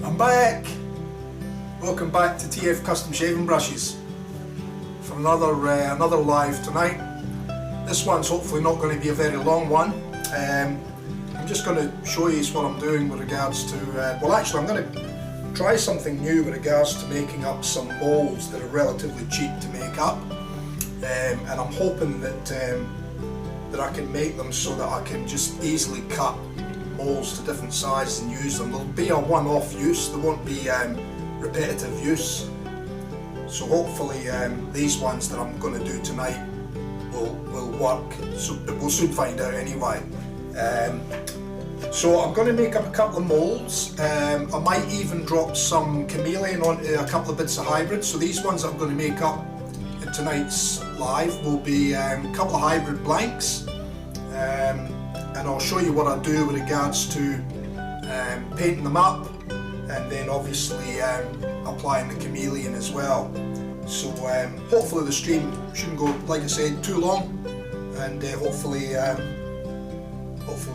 I'm back! Welcome back to TF Custom Shaving Brushes for another live tonight. This one's hopefully not going to be a very long one. I'm just going to show you what I'm doing with regards to, well actually I'm going to try something new with regards to making up some molds that are relatively cheap to make up. And I'm hoping that I can make them so that I can just easily cut molds to different sizes and use them. There'll be a one-off use, there won't be repetitive use. So hopefully these ones that I'm going to do tonight will work, so we'll soon find out anyway. So I'm going to make up a couple of molds. I might even drop some chameleon onto a couple of bits of hybrid. So these ones I'm going to make up in tonight's live will be a couple of hybrid blanks. And I'll show you what I do with regards to painting them up, and then obviously applying the chameleon as well. So hopefully the stream shouldn't go, like I said, too long, and hopefully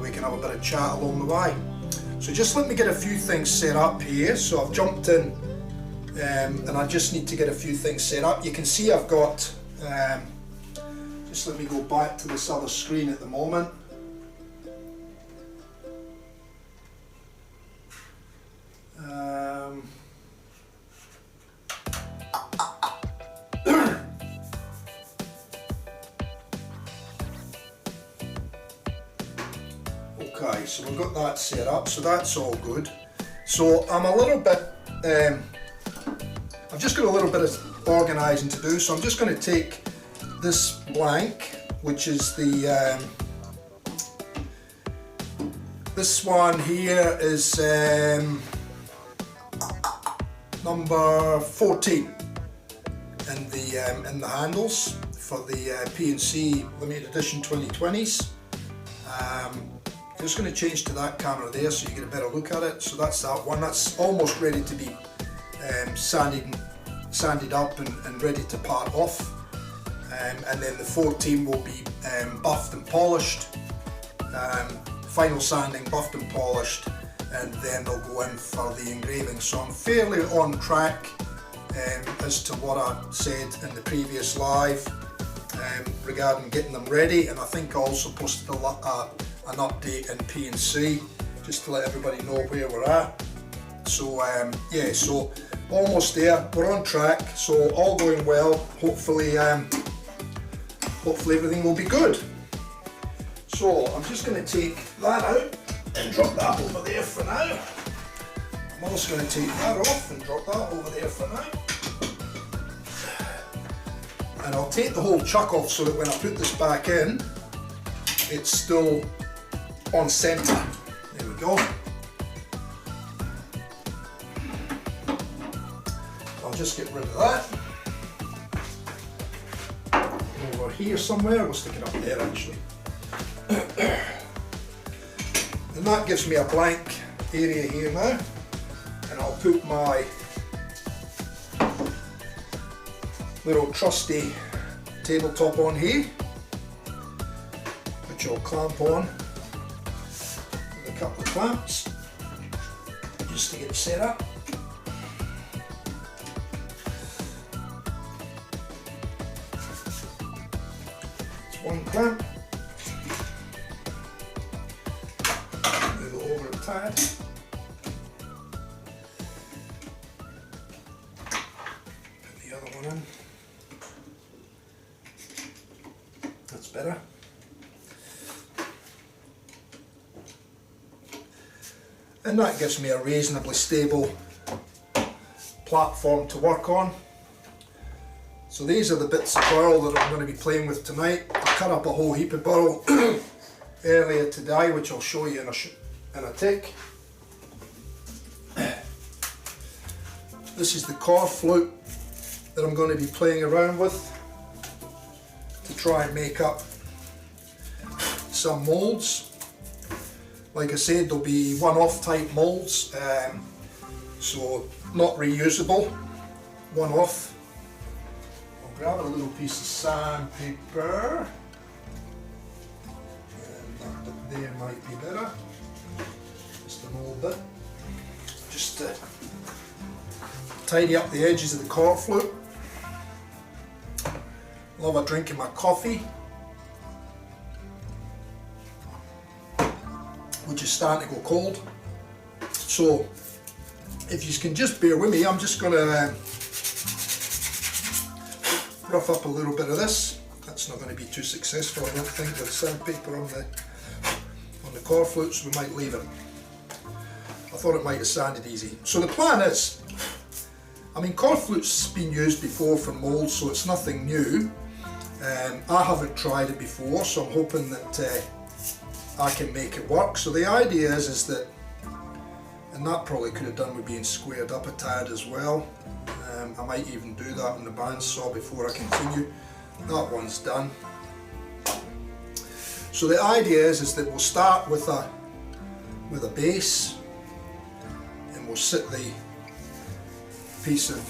we can have a bit of chat along the way. So just let me get a few things set up here. So I've jumped in and I just need to get a few things set up. You can see I've got, just let me go back to this other screen at the moment. Okay, so we've got that set up, so that's all good. So I'm a little bit, I've just got a little bit of organising to do, so I'm just going to take this blank, which is the, this one here is number 14 in the handles for the P&C Limited Edition 2020s. I'm just going to change to that camera there so you get a better look at it. So that's that one. That's almost ready to be sanded up and ready to part off. And then the 14 will be buffed and polished. Final sanding, buffed and polished, and then they'll go in for the engraving. So I'm fairly on track as to what I said in the previous live regarding getting them ready, and I think I also posted an update in P&C just to let everybody know where we're at. So yeah, so almost there, we're on track, so all going well. Hopefully everything will be good. So I'm just going to take that out and drop that over there for now. I'm also going to take that off and drop that over there for now. And I'll take the whole chuck off so that when I put this back in, it's still on centre. There we go. I'll just get rid of that. Over here somewhere, we'll stick it up there actually. And that gives me a blank area here now, and I'll put my little trusty tabletop on here, which I'll clamp on with a couple of clamps just to get set up. It's one clamp. Move it over a tad. Put the other one in. That's better. And that gives me a reasonably stable platform to work on. So these are the bits of burl that I'm going to be playing with tonight. I cut up a whole heap of burl earlier today, which I'll show you in a tick. This is the car flute that I'm going to be playing around with to try and make up some molds. Like I said, there'll be one-off type molds, so not reusable, one-off. I'll grab a little piece of sandpaper, and that bit there might be better, just a little bit. just to tidy up the edges of the cork flute. Love a drink of my coffee, which is starting to go cold. So if you can just bear with me, I'm just going to rough up a little bit of this. That's not going to be too successful, I don't think, with sandpaper on the cork flutes. We might leave it. I thought it might have sounded easy. So the plan is, I mean, cork flutes been used before for moulds, so it's nothing new. I haven't tried it before, so I'm hoping that I can make it work. So the idea is that, and that probably could have done with being squared up a tad as well. I might even do that on the bandsaw before I continue. That one's done. So the idea is that we'll start with a base, and we'll sit the piece of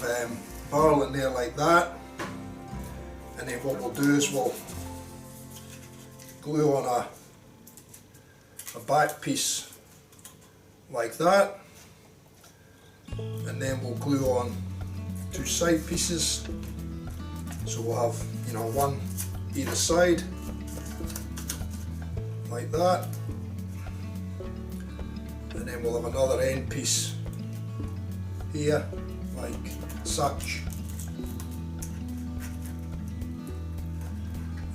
burl in there like that, and then what we'll do is we'll glue on a back piece like that, and then we'll glue on 2 side pieces. So we'll have, you know, one either side like that, and then we'll have another end piece here like such,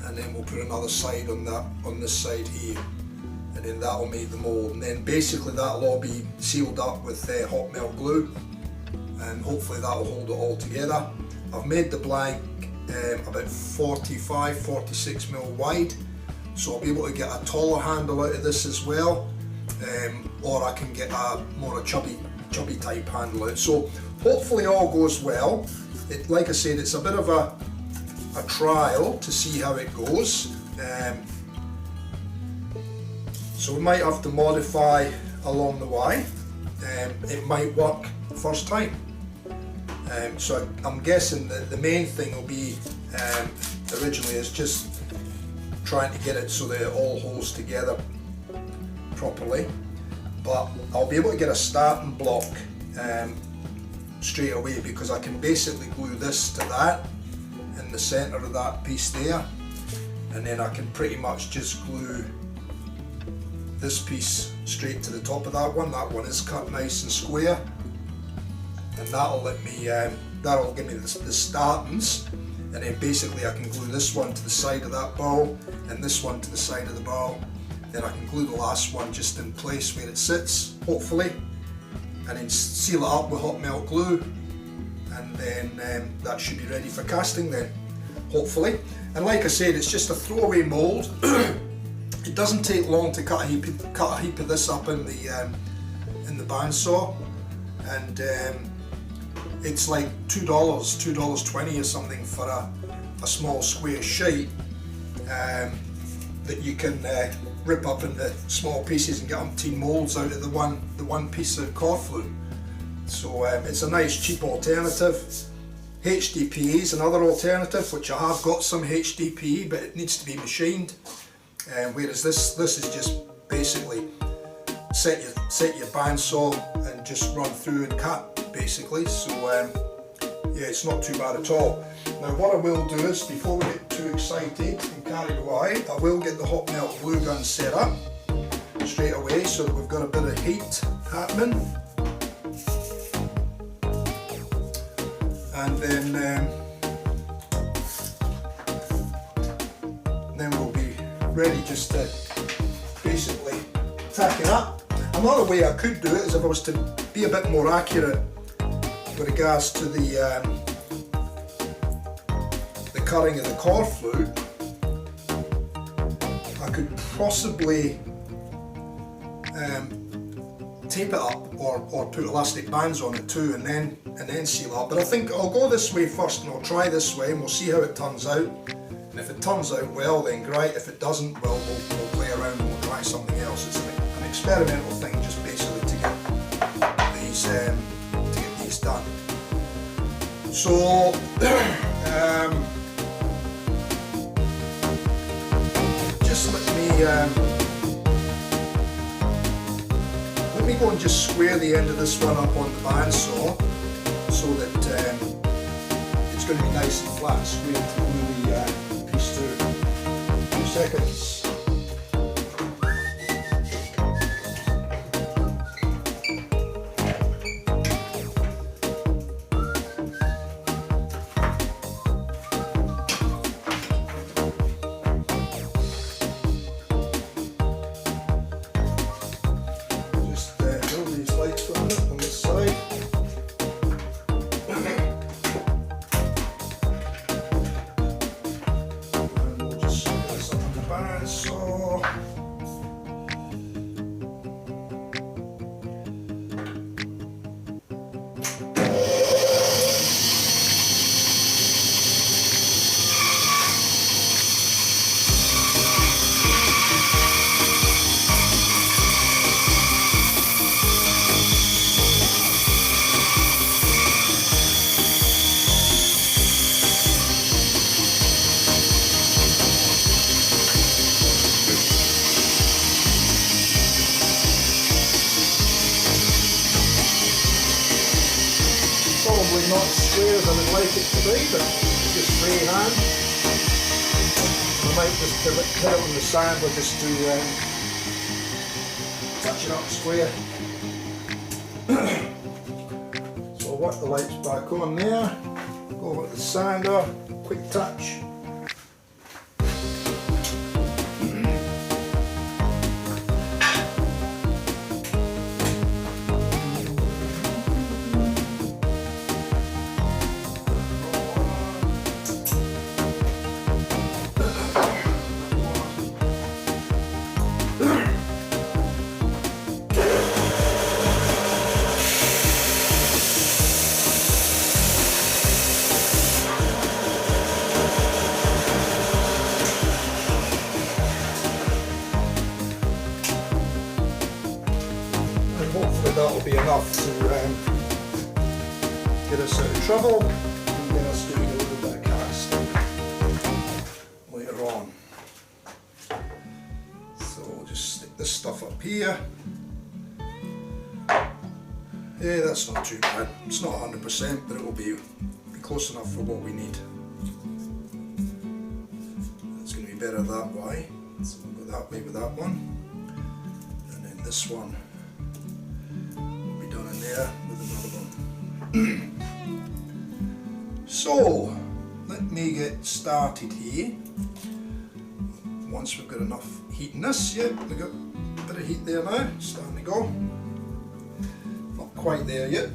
and then we'll put another side on this side here, and then that'll make the mould, and then basically that'll all be sealed up with hot melt glue, and hopefully that'll hold it all together. I've made the blank about 45-46mm wide, so I'll be able to get a taller handle out of this as well, or I can get a more chubby type handle out. So hopefully all goes well. Like I said, it's a bit of a trial to see how it goes. So we might have to modify along the way. It might work the first time. So I'm guessing that the main thing will be, originally, is just trying to get it so that it all holds together properly. But I'll be able to get a starting block straight away, because I can basically glue this to that in the centre of that piece there, and then I can pretty much just glue this piece straight to the top of that one. That one is cut nice and square, and that'll let me, that'll give me the startings, and then basically I can glue this one to the side of that burl and this one to the side of the burl. Then I can glue the last one just in place where it sits, hopefully, and then seal it up with hot melt glue, and then that should be ready for casting then, hopefully. And like I said, it's just a throwaway mould. It doesn't take long to cut a heap of this up in the bandsaw, and it's like $2.20 or something for a small square sheet that you can rip up into small pieces and get umpteen moulds out of the one piece of cork flute. So it's a nice cheap alternative. Hdpe is another alternative, which I have got some Hdpe, but it needs to be machined. Whereas this is just basically set your bandsaw and just run through and cut, basically. So yeah, it's not too bad at all. Now what I will do is, before we get too excited and carried away, I will get the hot melt glue gun set up straight away so that we've got a bit of heat happening. And then we'll be ready just to basically tack it up. Another way I could do it is, if I was to be a bit more accurate with regards to the cutting of the cork flute, I could possibly tape it up or put elastic bands on it too, and then seal up. But I think I'll go this way first, and I'll try this way, and we'll see how it turns out. And if it turns out well, then great. If it doesn't, well, we'll play around and we'll try something else. It's an experimental thing, just basically to get these done. So just let me me go and just square the end of this one up on the bandsaw so that it's going to be nice and flat squared to glue the piece through. 2 seconds. Probably not square as I would like it to be, but just freehand. I might just hit it on the sander just to touch it up square. So I'll work the lights back on there, go over to the sander, quick touch. That'll be enough to get us out of trouble and get us doing a little bit of casting later on. So we'll just stick this stuff up here. Yeah, that's not too bad. It's not 100%, but it will be close enough for what we need. It's going to be better that way. So we'll go that way with that one. And then this one done in there with another one. So let me get started here. Once we've got enough heat in this, yeah, we've got a bit of heat there now, starting to go. Not quite there yet.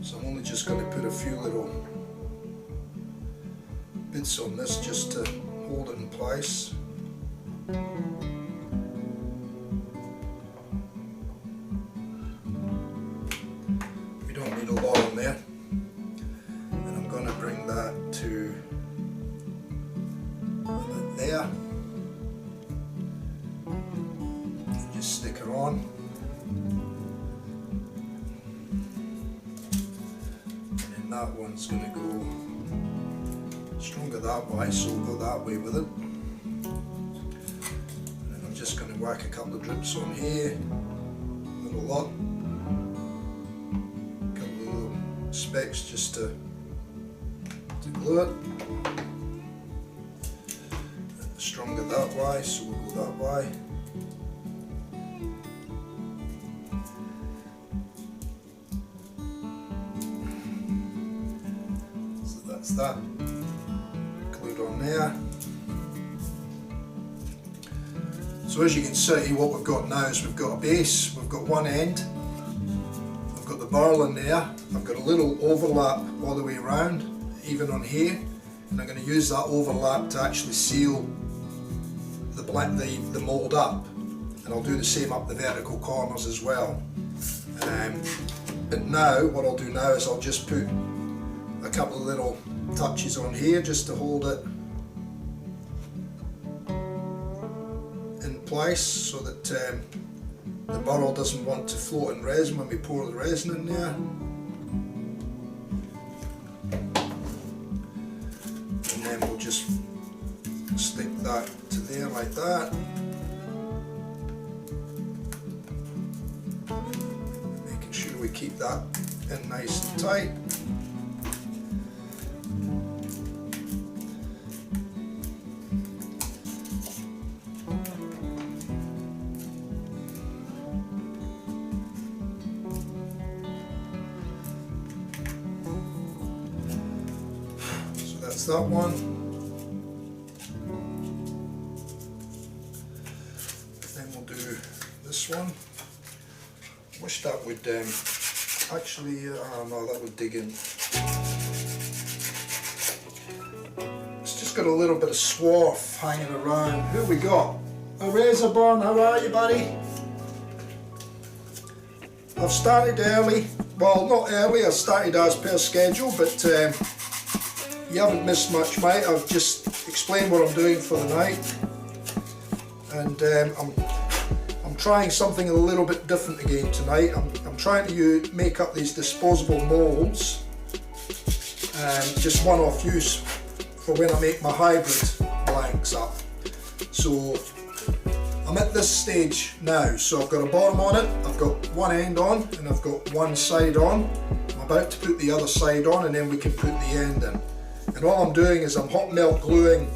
So I'm only just going to put a few little bits on this just to hold it in place. We don't need a lot on there, and I'm going to bring that to about there and just stick her on. And then that one's going to go stronger that way, so we'll go that way with it. And then I'm just going to whack a couple of drips on here, not a lot, a couple of little specks just to glue it. And stronger that way, so we'll go that way. So that's that. On there. So as you can see, what we've got now is we've got a base, we've got one end, I've got the burl in there, I've got a little overlap all the way around, even on here, and I'm going to use that overlap to actually seal the mould up, and I'll do the same up the vertical corners as well. But now, what I'll do now is I'll just put a couple of little touches on here just to hold it in place so that the burl doesn't want to float in resin when we pour the resin in there. just stick that to there like that. Making sure we keep that in nice and tight. So that's that one. Then we'll do this one. Wish that would actually, no, that would dig in. It's just got a little bit of swarf hanging around. Who we got? A Razorburn, how are you, buddy? I've started early. Well, not early, I started as per schedule, but you haven't missed much, mate. I've just explained what I'm doing for the night. And I'm trying something a little bit different again tonight. I'm trying to make up these disposable moulds, just one-off use for when I make my hybrid blanks up. So I'm at this stage now. So I've got a bottom on it, I've got one end on, and I've got one side on. I'm about to put the other side on, and then we can put the end in. And all I'm doing is I'm hot melt gluing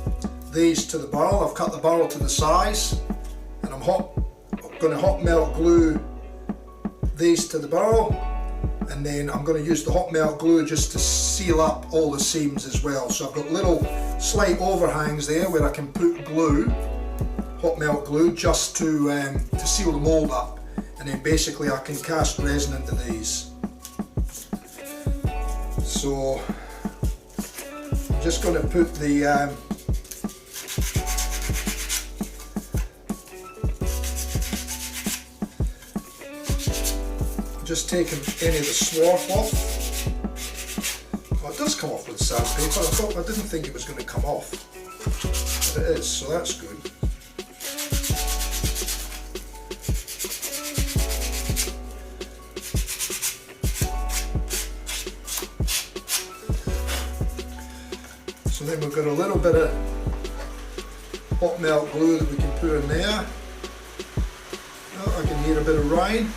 these to the barrel. I've cut the barrel to the size, and I'm going to hot melt glue these to the barrel, and then I'm going to use the hot melt glue just to seal up all the seams as well. So I've got little slight overhangs there where I can put glue, hot melt glue, just to seal the mould up, and then basically I can cast resin into these. So I'm just going to put the just taking any of the swarf off. Well, it does come off with sandpaper. I didn't think it was going to come off, but it is, so that's good. So then we've got a little bit of hot melt glue that we can put in there. Oh, I can hear a bit of rain.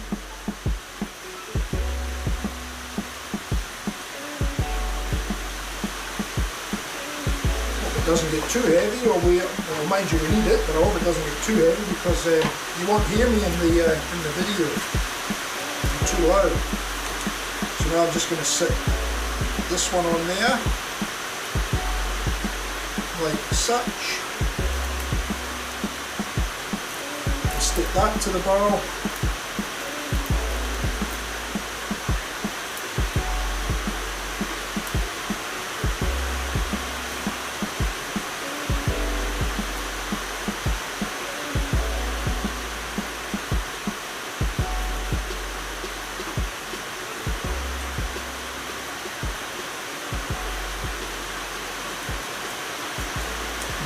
Doesn't get too heavy, or mind you, we need it, but I hope it doesn't get too heavy, because you won't hear me in the video. I'm too loud. So now I'm just going to sit this one on there, like such, and stick that to the barrel.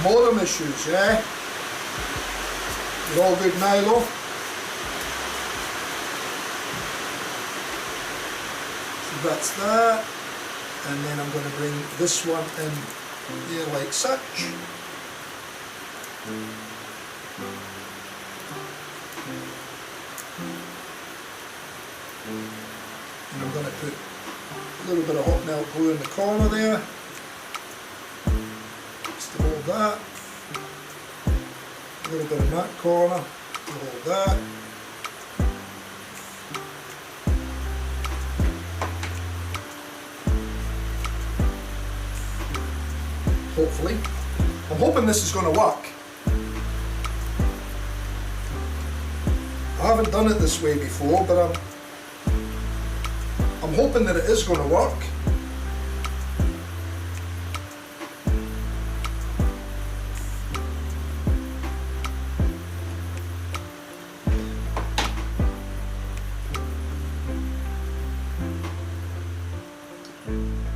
Modem issues, yeah? You're all good now though? So that's that, and then I'm going to bring this one in here like such. And I'm going to put a little bit of hot melt glue in the corner there. Hold that, a little bit in that corner, hold that, hopefully. I'm hoping this is going to work. I haven't done it this way before, but I'm hoping that it is going to work.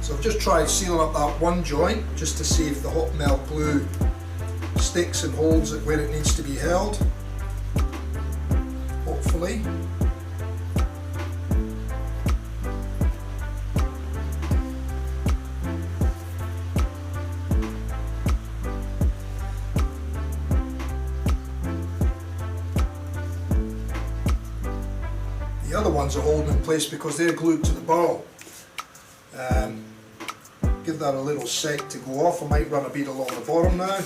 So I've just tried sealing up that one joint just to see if the hot melt glue sticks and holds it where it needs to be held. Hopefully. ones that hold them in place because they're glued to the burl. Give that a little sec to go off. I might run a bead along the bottom now.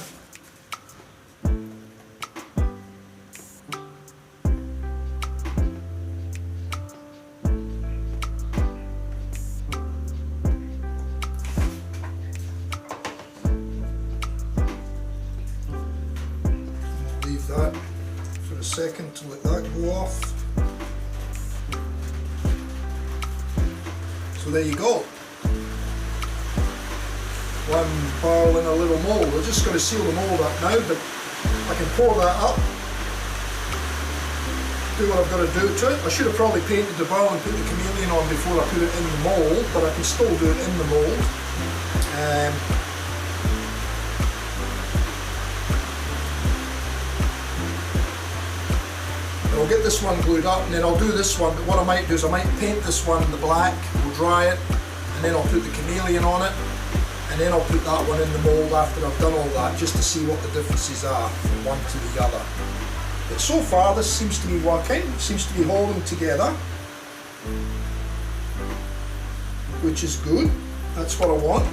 Leave that for a second to let that go off. So there you go. One burl in a little mould. We're just going to seal the mould up now, but I can pour that up, do what I've got to do to it. I should have probably painted the burl and put the chameleon on before I put it in the mould, but I can still do it in the mould. I'll get this one glued up and then I'll do this one, but what I might do is I might paint this one the black, we'll dry it, and then I'll put the chameleon on it, and then I'll put that one in the mould after I've done all that, just to see what the differences are from one to the other. But so far this seems to be working, it seems to be holding together, which is good, that's what I want.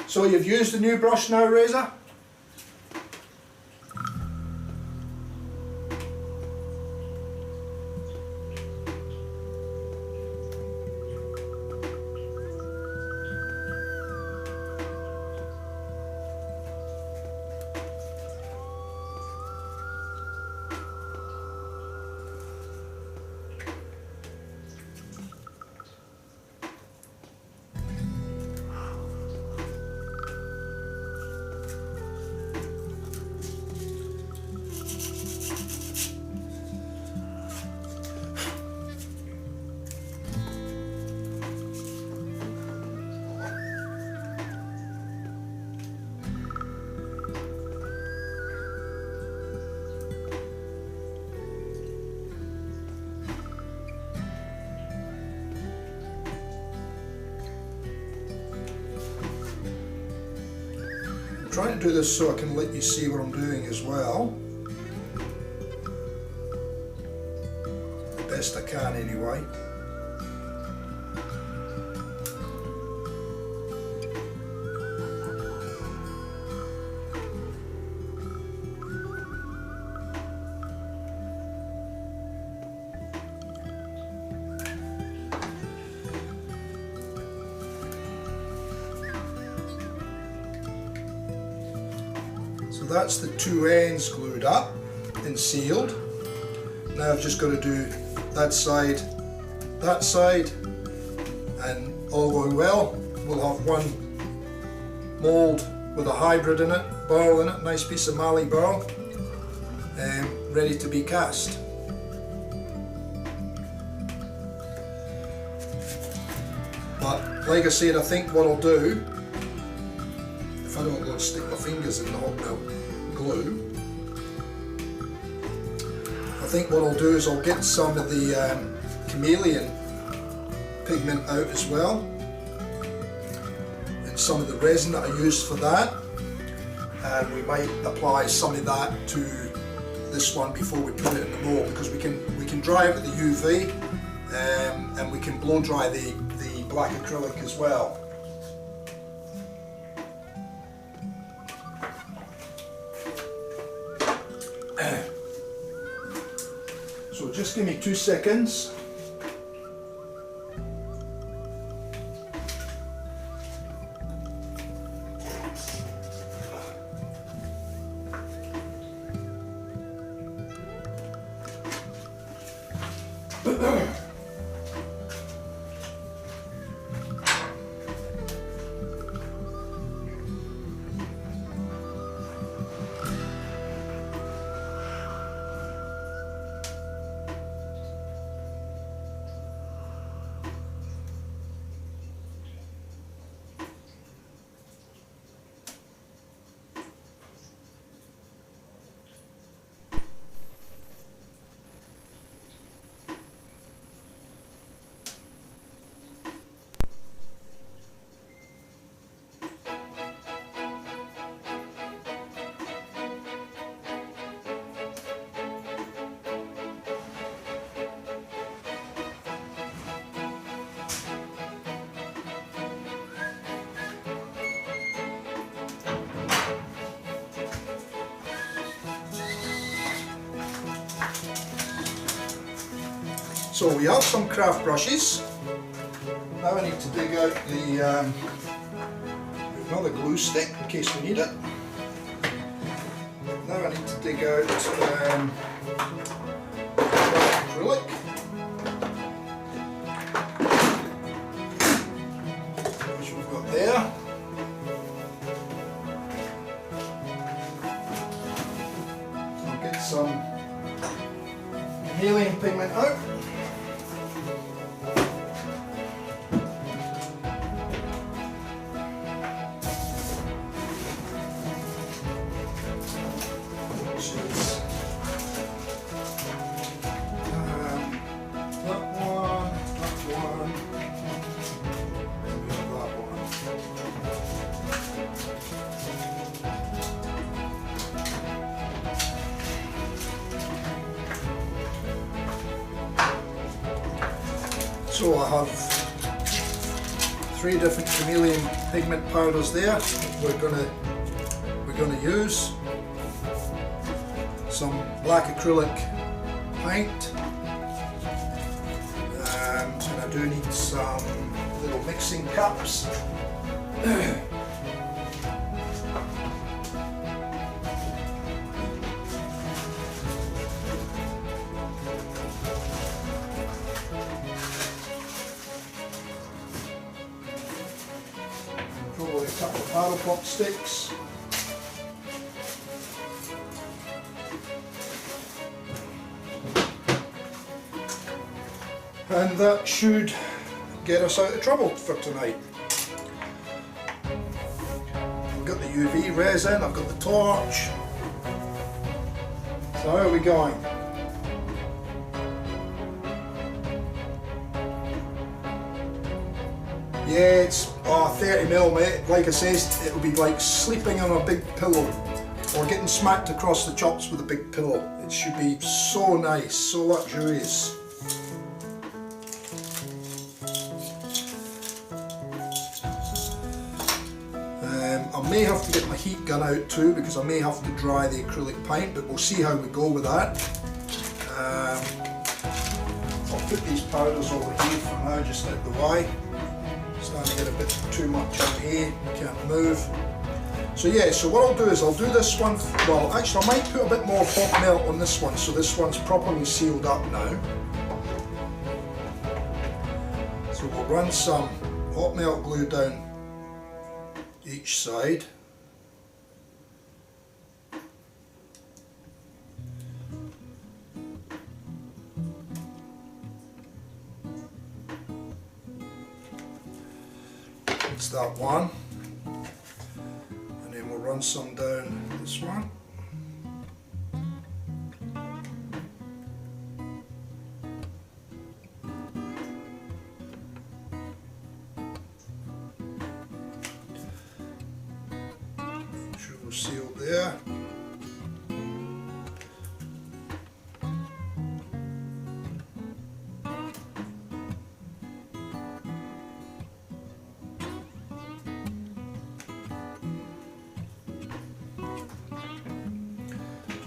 So you've used the new brush now, Razor? I'm trying to do this so I can let you see what I'm doing as well. The best I can anyway. So that's the two ends glued up and sealed. Now I've just got to do that side, and all going well, we'll have one mould with a hybrid in it, burl in it, nice piece of mallee burl, ready to be cast. But like I said, I think what I'll do, if I don't go and stick my fingers in the hot melt glue, I think what I'll do is I'll get some of the chameleon pigment out as well, and some of the resin that I used for that, and we might apply some of that to this one before we put it in the mold, because we can dry it with the UV, and we can blow dry the black acrylic as well. So just give me 2 seconds. So we have some craft brushes. Now I need to dig out the another glue stick in case we need it. Now I need to dig out acrylic. Which we've got there. I'll get some chameleon pigment out. So I have 3 different chameleon pigment powders there. We're gonna use some black acrylic paint, and I do need some little mixing cups. Probably a couple of paddle pop sticks. And that should get us out of trouble for tonight. I've got the UV resin, I've got the torch. So how are we going? Yeah, it's 30mm, mate. Like I says, it'll be like sleeping on a big pillow or getting smacked across the chops with a big pillow. It should be so nice, so luxurious. I may have to get my heat gun out too, because I may have to dry the acrylic paint, but we'll see how we go with that. I'll put these powders over here for now, just out the way. Starting to get a bit too much on here, can't move. So yeah, so what I'll do is I'll do this one, well actually I might put a bit more hot melt on this one, so this one's properly sealed up now. So we'll run some hot melt glue down each side. That's that one, and then we'll run some down this one. Sealed there.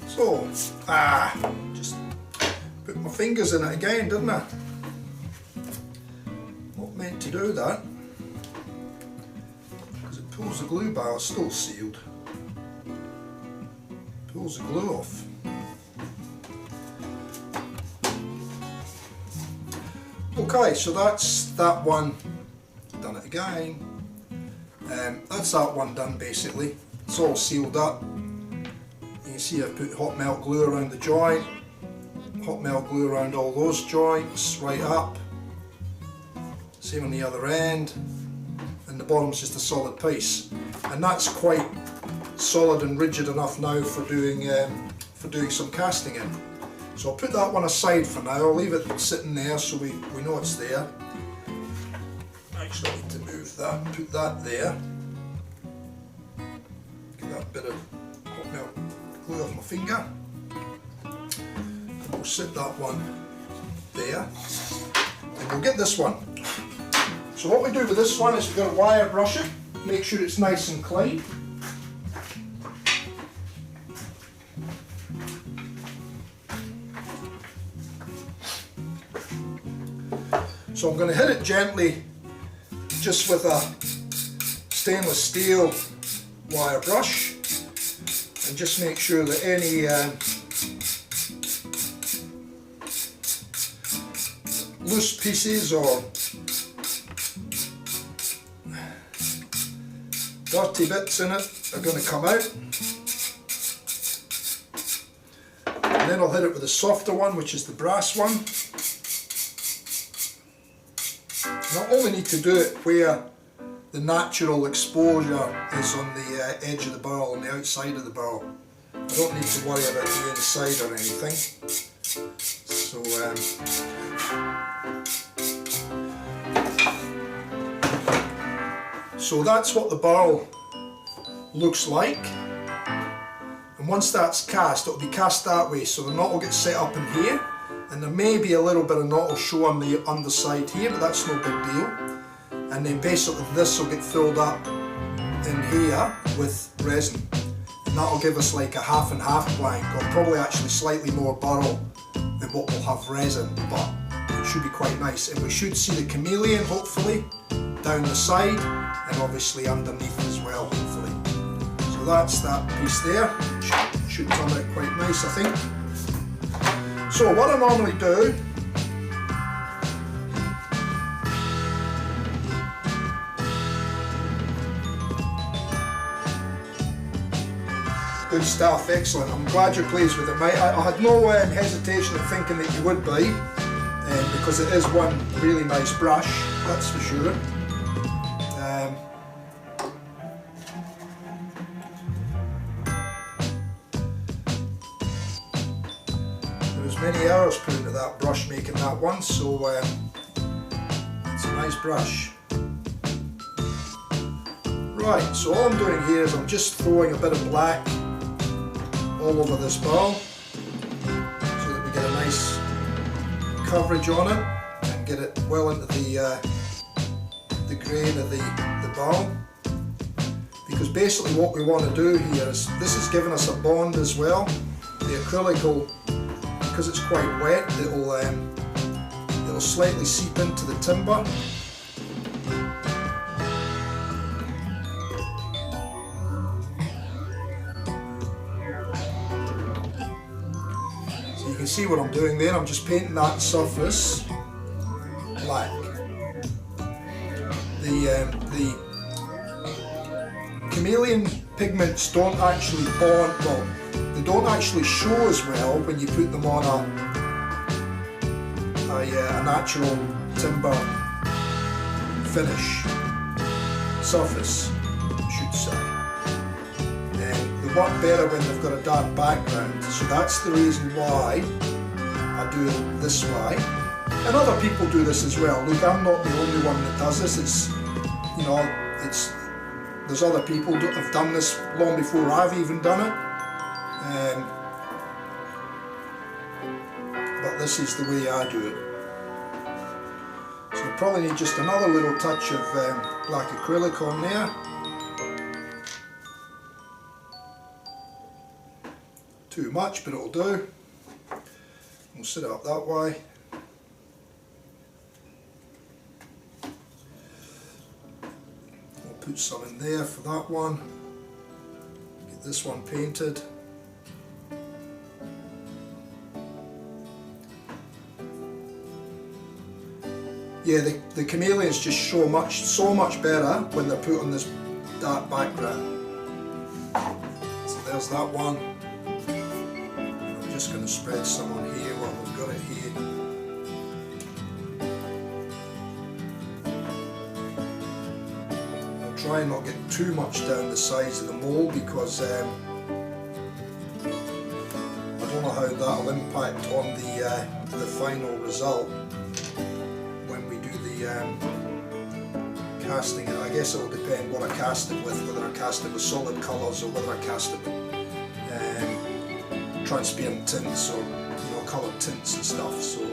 So, just put my fingers in it again, didn't I? Not meant to do that, because it pulls the glue bar, it's still sealed. Pulls the glue off. Okay, so that's that one done it again. That's that one done basically. It's all sealed up. You can see I've put hot melt glue around the joint, hot melt glue around all those joints, right up. Same on the other end, and the bottom's just a solid piece. And that's quite solid and rigid enough now for doing some casting in. So I'll put that one aside for now. I'll leave it sitting there so we know it's there. Actually, I need to move that, put that there. Get that bit of hot melt glue off my finger. And we'll sit that one there. And we'll get this one. So what we do with this one is we're going to wire brush it, make sure it's nice and clean. So I'm going to hit it gently just with a stainless steel wire brush, and just make sure that any loose pieces or dirty bits in it are going to come out. And then I'll hit it with a softer one, which is the brass one. And I only need to do it where the natural exposure is on the edge of the burl, on the outside of the burl. I don't need to worry about the inside or anything. So that's what the burl looks like. And once that's cast, it'll be cast that way, so the knot will get set up in here, and there may be a little bit of knot will show on the underside here, but that's no big deal. And then basically this will get filled up in here with resin, and that'll give us like a half and half blank, or probably actually slightly more burl than what we'll have resin, but it should be quite nice. And we should see the chameleon hopefully down the side, and obviously underneath as well, hopefully. So that's that piece there. Should come out quite nice, I think. So what I normally do, good stuff, excellent. I'm glad you're pleased with it, mate. I had no hesitation in thinking that you would be, because it is one really nice brush, that's for sure. Many hours put into that brush making that one, so it's a nice brush. Right, so all I'm doing here is I'm just throwing a bit of black all over this burl so that we get a nice coverage on it and get it well into the grain of the burl. Because basically what we want to do here is, this is giving us a bond as well. The acrylic will, because it's quite wet, it'll slightly seep into the timber. So you can see what I'm doing there. I'm just painting that surface black. The chameleon pigments don't actually bond, well, they don't actually show as well when you put them on a natural timber finish surface, I should say. They work better when they've got a dark background, so that's the reason why I do it this way. And other people do this as well. Look, I'm not the only one that does this. It's, you know, there's other people that have done this long before I've even done it. But this is the way I do it. So I probably need just another little touch of black acrylic on there. Too much, but it'll do. We'll set it up that way. I'll put some in there for that one. Get this one painted. Yeah, the chameleons just show so much better when they're put on this dark background. So there's that one. I'm just going to spread some on here while we've got it here. I'll try and not get too much down the sides of the mould, because I don't know how that'll impact on the final result. Casting it, I guess it will depend what I cast it with, whether I cast it with solid colours or whether I cast it with transparent tints or, you know, coloured tints and stuff. So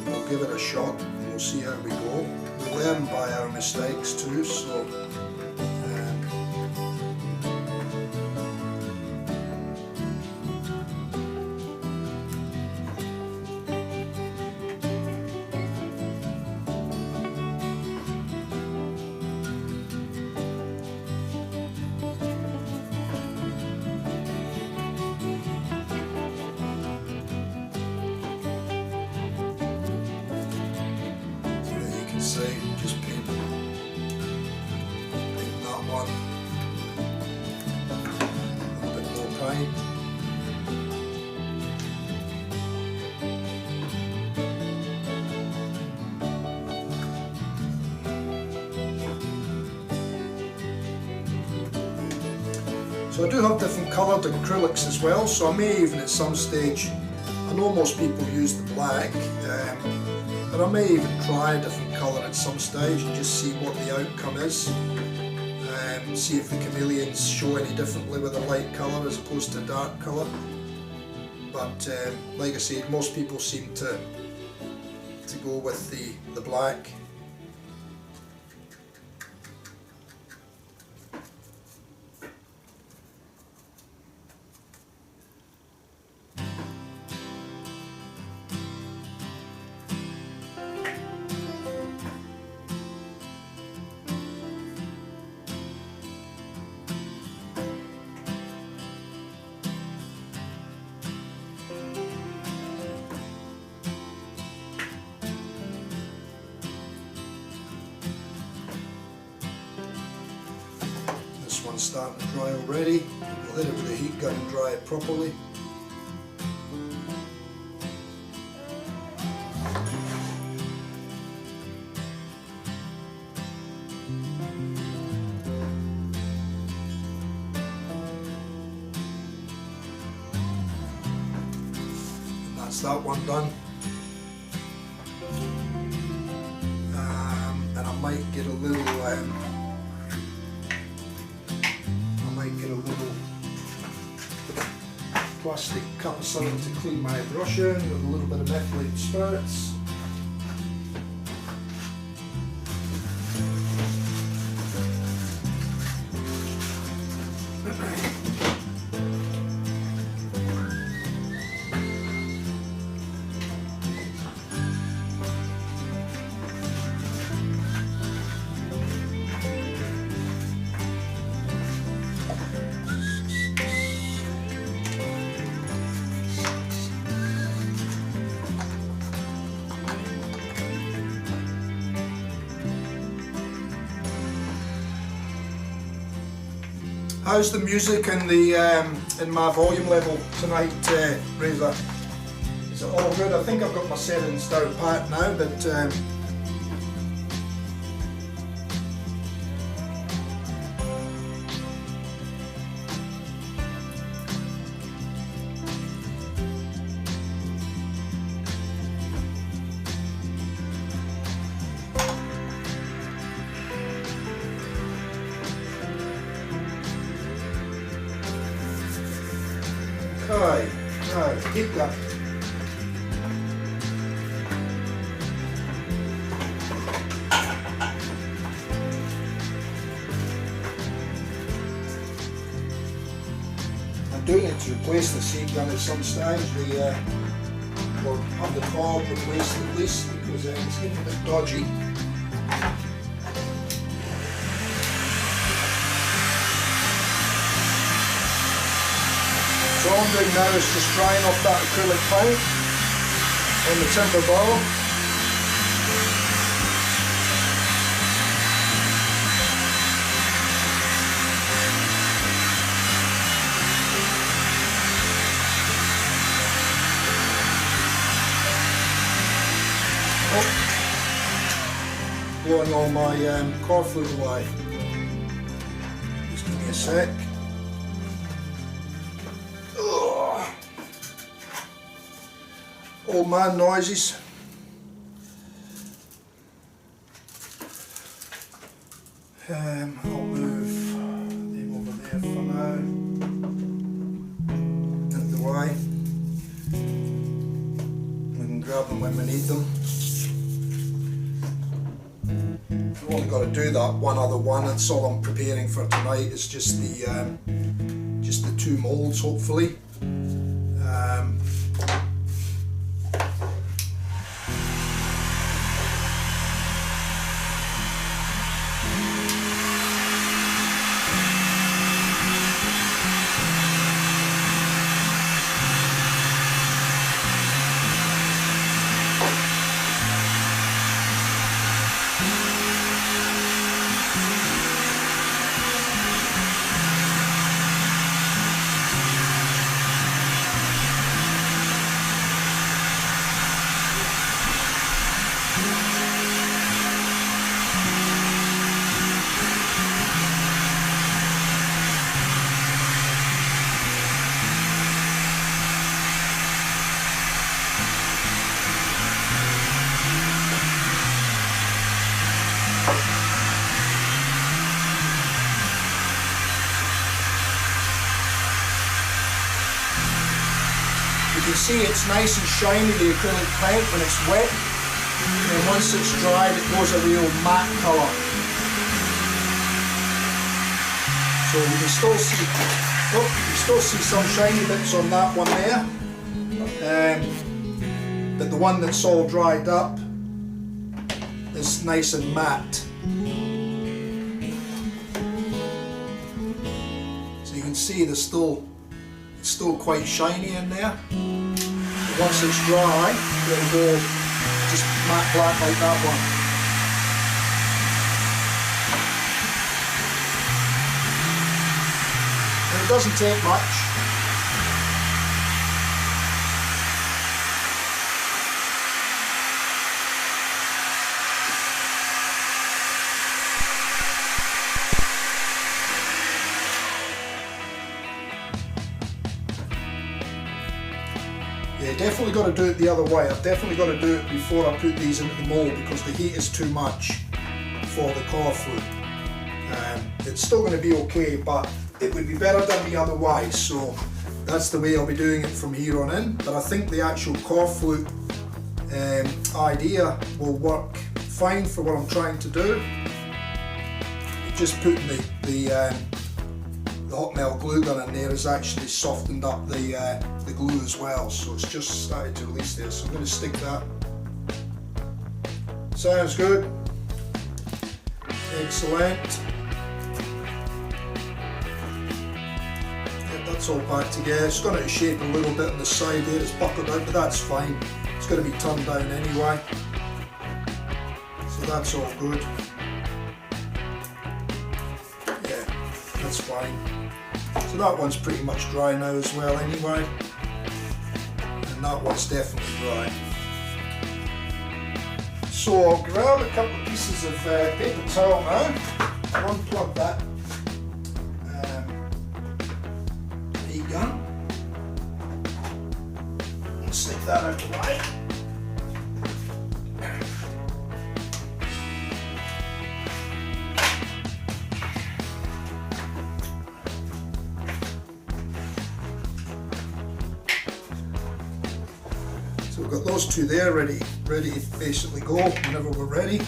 we'll give it a shot and we'll see how we go. We learn by our mistakes too, so say, just paint that one a little bit more paint. So I do have different coloured acrylics as well, so I may even at some stage, I know most people use the black, but I may even try a different colour at some stage and just see what the outcome is. See if the chameleons show any differently with a light colour as opposed to a dark colour. But like I said, most people seem to go with the black. This one's starting to dry already. We'll hit it with a heat gun and dry it properly. And that's that one done. And I might get a little plastic cup or something to clean my brush in with a little bit of methylated spirits. How's the music and the in my volume level tonight, Razor? Is it all good? I think I've got my settings down pat now, but okay, now keep that. I do need to replace the heat gun at some stage. Or have the bulb replaced at least because it's getting a bit dodgy. So all I'm doing now is just drying off that acrylic paint on the timber burl. Oh, blowing all my core fluid away. Just give me a sec. Old man noises. I'll move them over there for now. Out of the way. We can grab them when we need them. I've only got to do that one other one. That's all I'm preparing for tonight. It's just the two moulds, hopefully. can see it's nice and shiny, the acrylic paint, when it's wet. And then once it's dried, it goes a real matte colour. So you can still see, some shiny bits on that one there. But the one that's all dried up is nice and matte. So you can see it's still quite shiny in there. But once it's dry, it'll go just matte black like that one. And it doesn't take much. Yeah, definitely got to do it the other way. I've definitely got to do it before I put these into the mould because the heat is too much for the core flute. It's still going to be okay, but it would be better done the other way. So that's the way I'll be doing it from here on in. But I think the actual core flute idea will work fine for what I'm trying to do. Just putting the hot melt glue gun in there has actually softened up the glue as well, so it's just started to release there, so I'm going to stick that. Sounds good. Excellent. Yeah, that's all back together. It's gone out of shape a little bit on the side there, it's buckled out, but that's fine. It's going to be turned down anyway, so that's all good. Yeah, that's fine. So that one's pretty much dry now as well anyway, and that one's definitely dry. So I'll grab a couple of pieces of paper towel now, I'll unplug that heat gun, and stick that out the way. So we've got those two there ready to basically go whenever we're ready.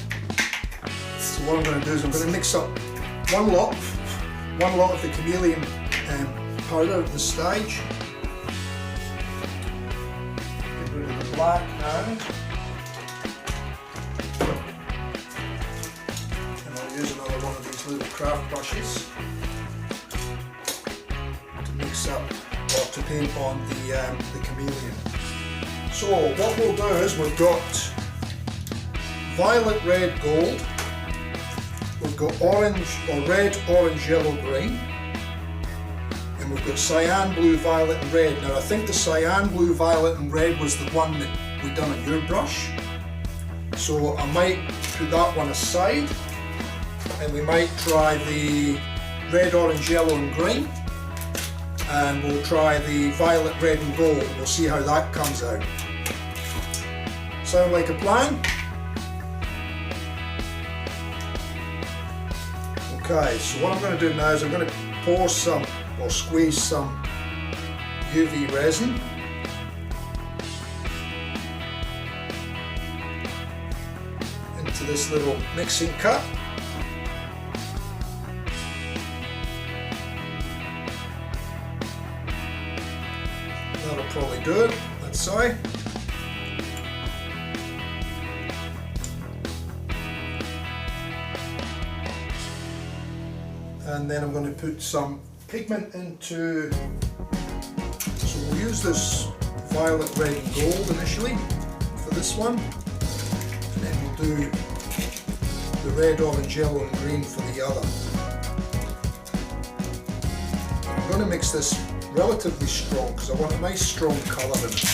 So what I'm going to do is I'm going to mix up one lot of the chameleon powder at this stage. Get rid of the black now. And I'll use another one of these little craft brushes to mix up or to paint on the chameleon. So what we'll do is we've got violet, red, gold, we've got orange or red, orange, yellow, green, and we've got cyan, blue, violet and red. Now I think the cyan, blue, violet and red was the one that we done on your brush, so I might put that one aside and we might try the red, orange, yellow and green, and we'll try the violet, red and gold, and we'll see how that comes out. Sound like a plan? Okay, so what I'm going to do now is I'm going to pour some or squeeze some UV resin into this little mixing cup. That'll probably do it, let's see. And then I'm going to put some pigment into, so we'll use this violet, red and gold initially for this one, and then we'll do the red, orange, yellow and green for the other. I'm going to mix this relatively strong because I want a nice strong colour in it.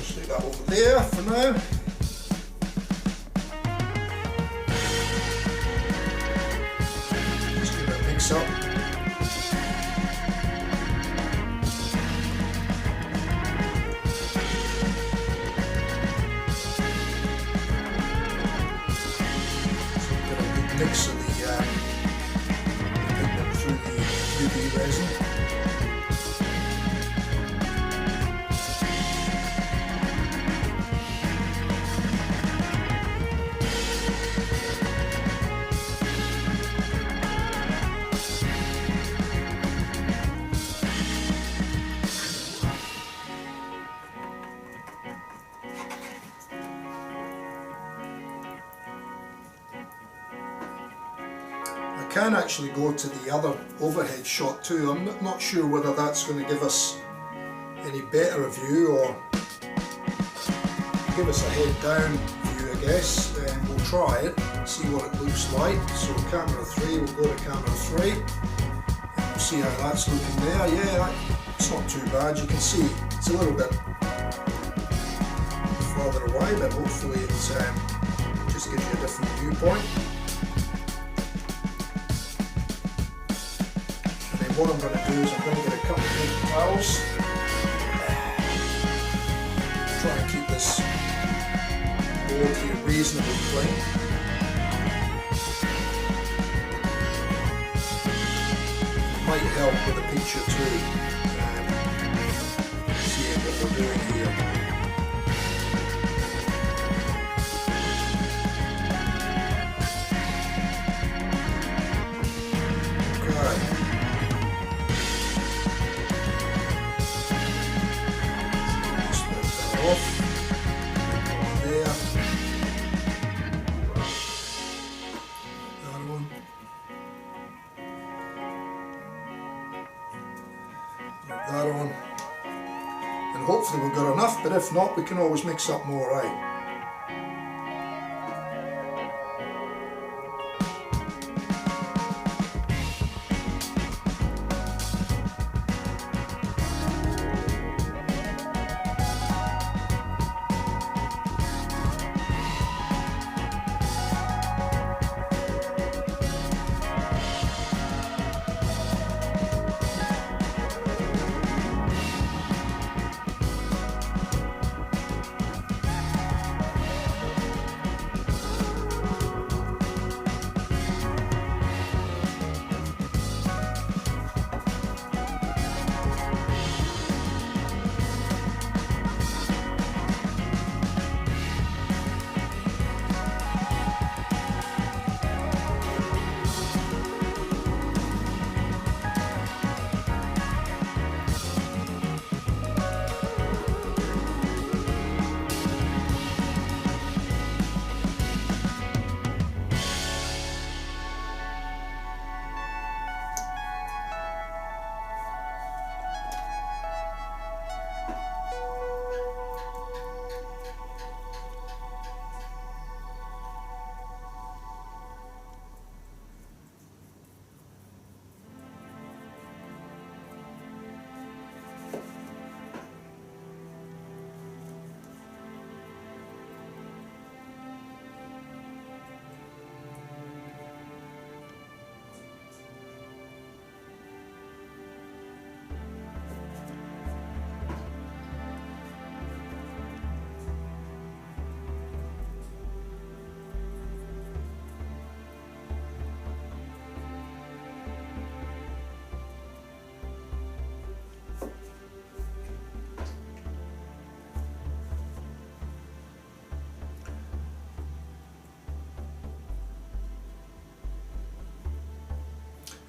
Stick that over there for now. Up. mix of the pigment through the UV resin. I can actually go to the other overhead shot too. I'm not sure whether that's going to give us any better view or give us a head down view, I guess. We'll try it, see what it looks like. So camera 3, we'll go to camera 3 and we'll see how that's looking there. Yeah, it's not too bad. You can see it's a little bit further away, but hopefully it just gives you a different viewpoint. What I'm going to do is I'm going to get a couple of paper towels, try and keep this board here reasonably clean. Might help with the picture too, seeing what we're doing here. That on, and hopefully we've got enough, but if not we can always mix up more, right?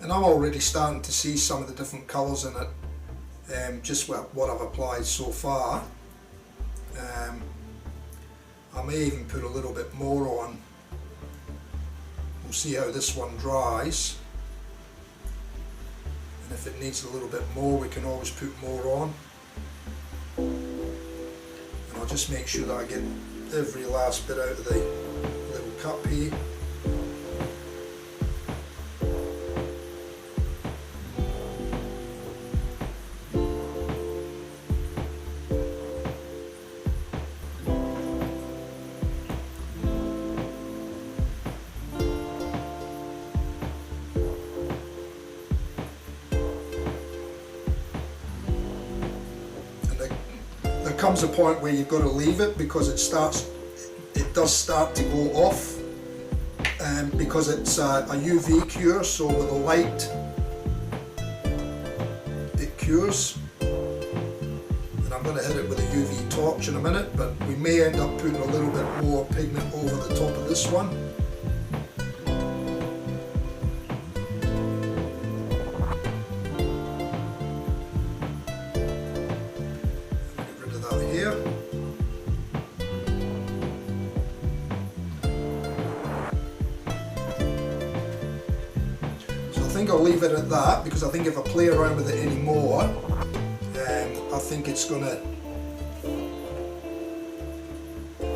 And I'm already starting to see some of the different colours in it, just what I've applied so far. I may even put a little bit more on. We'll see how this one dries, and if it needs a little bit more we can always put more on. And I'll just make sure that I get every last bit out of the little cup here. Comes a point where you've got to leave it because it does start to go off because it's a UV cure, so with the light it cures. And I'm going to hit it with a UV torch in a minute, but we may end up putting a little bit more pigment over the top of this one. Get rid of that here. I think I'll leave it at that, because I think if I play around with it anymore, I think it's going to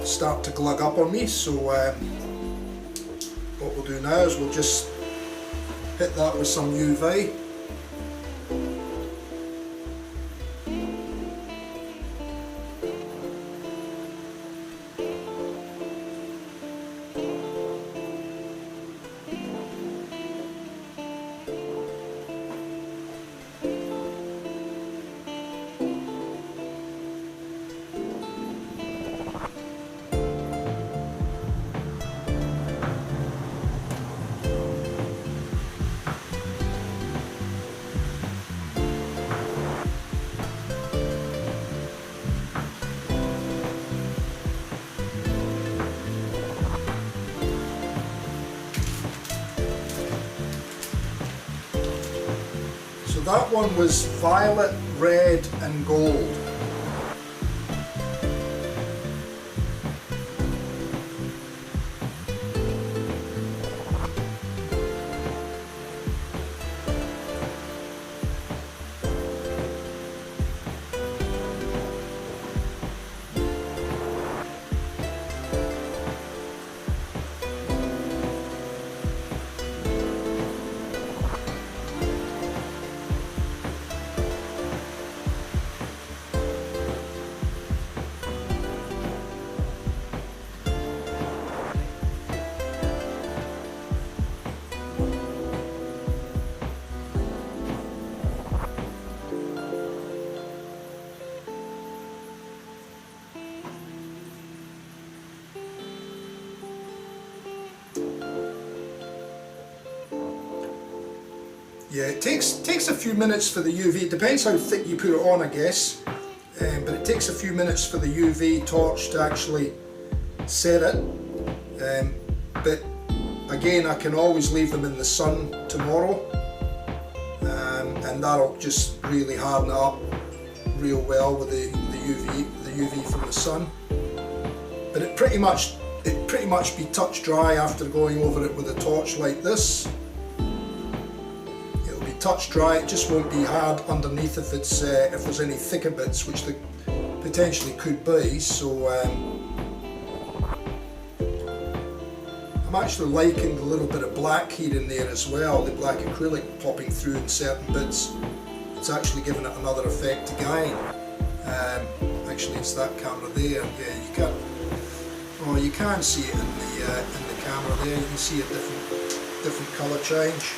start to glug up on me. So what we'll do now is we'll just hit that with some UV. That one was violet, red and gold. Yeah, it takes a few minutes for the UV, it depends how thick you put it on, I guess, but it takes a few minutes for the UV torch to actually set it, but again I can always leave them in the sun tomorrow, and that'll just really harden it up real well with the UV from the sun. But it pretty much be touch dry after going over it with a torch like this. Touch dry, it just won't be hard underneath if it's if there's any thicker bits, which there potentially could be. So I'm actually liking the little bit of black here in there as well, the black acrylic popping through in certain bits. It's actually giving it another effect again. Actually, it's that camera there. Yeah, you can see it in the camera there. You can see a different colour change.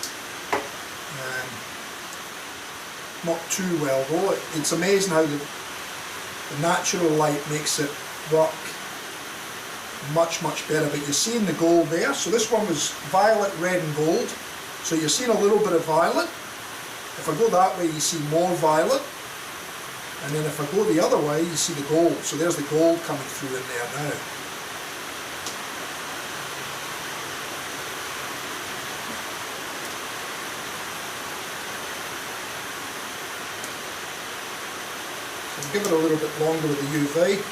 Not too well though. It's amazing how the natural light makes it work much better. But you're seeing the gold there. So this one was violet, red and gold. So you're seeing a little bit of violet. If I go that way you see more violet. And then if I go the other way you see the gold. So there's the gold coming through in there now. Give it a little bit longer with the UV.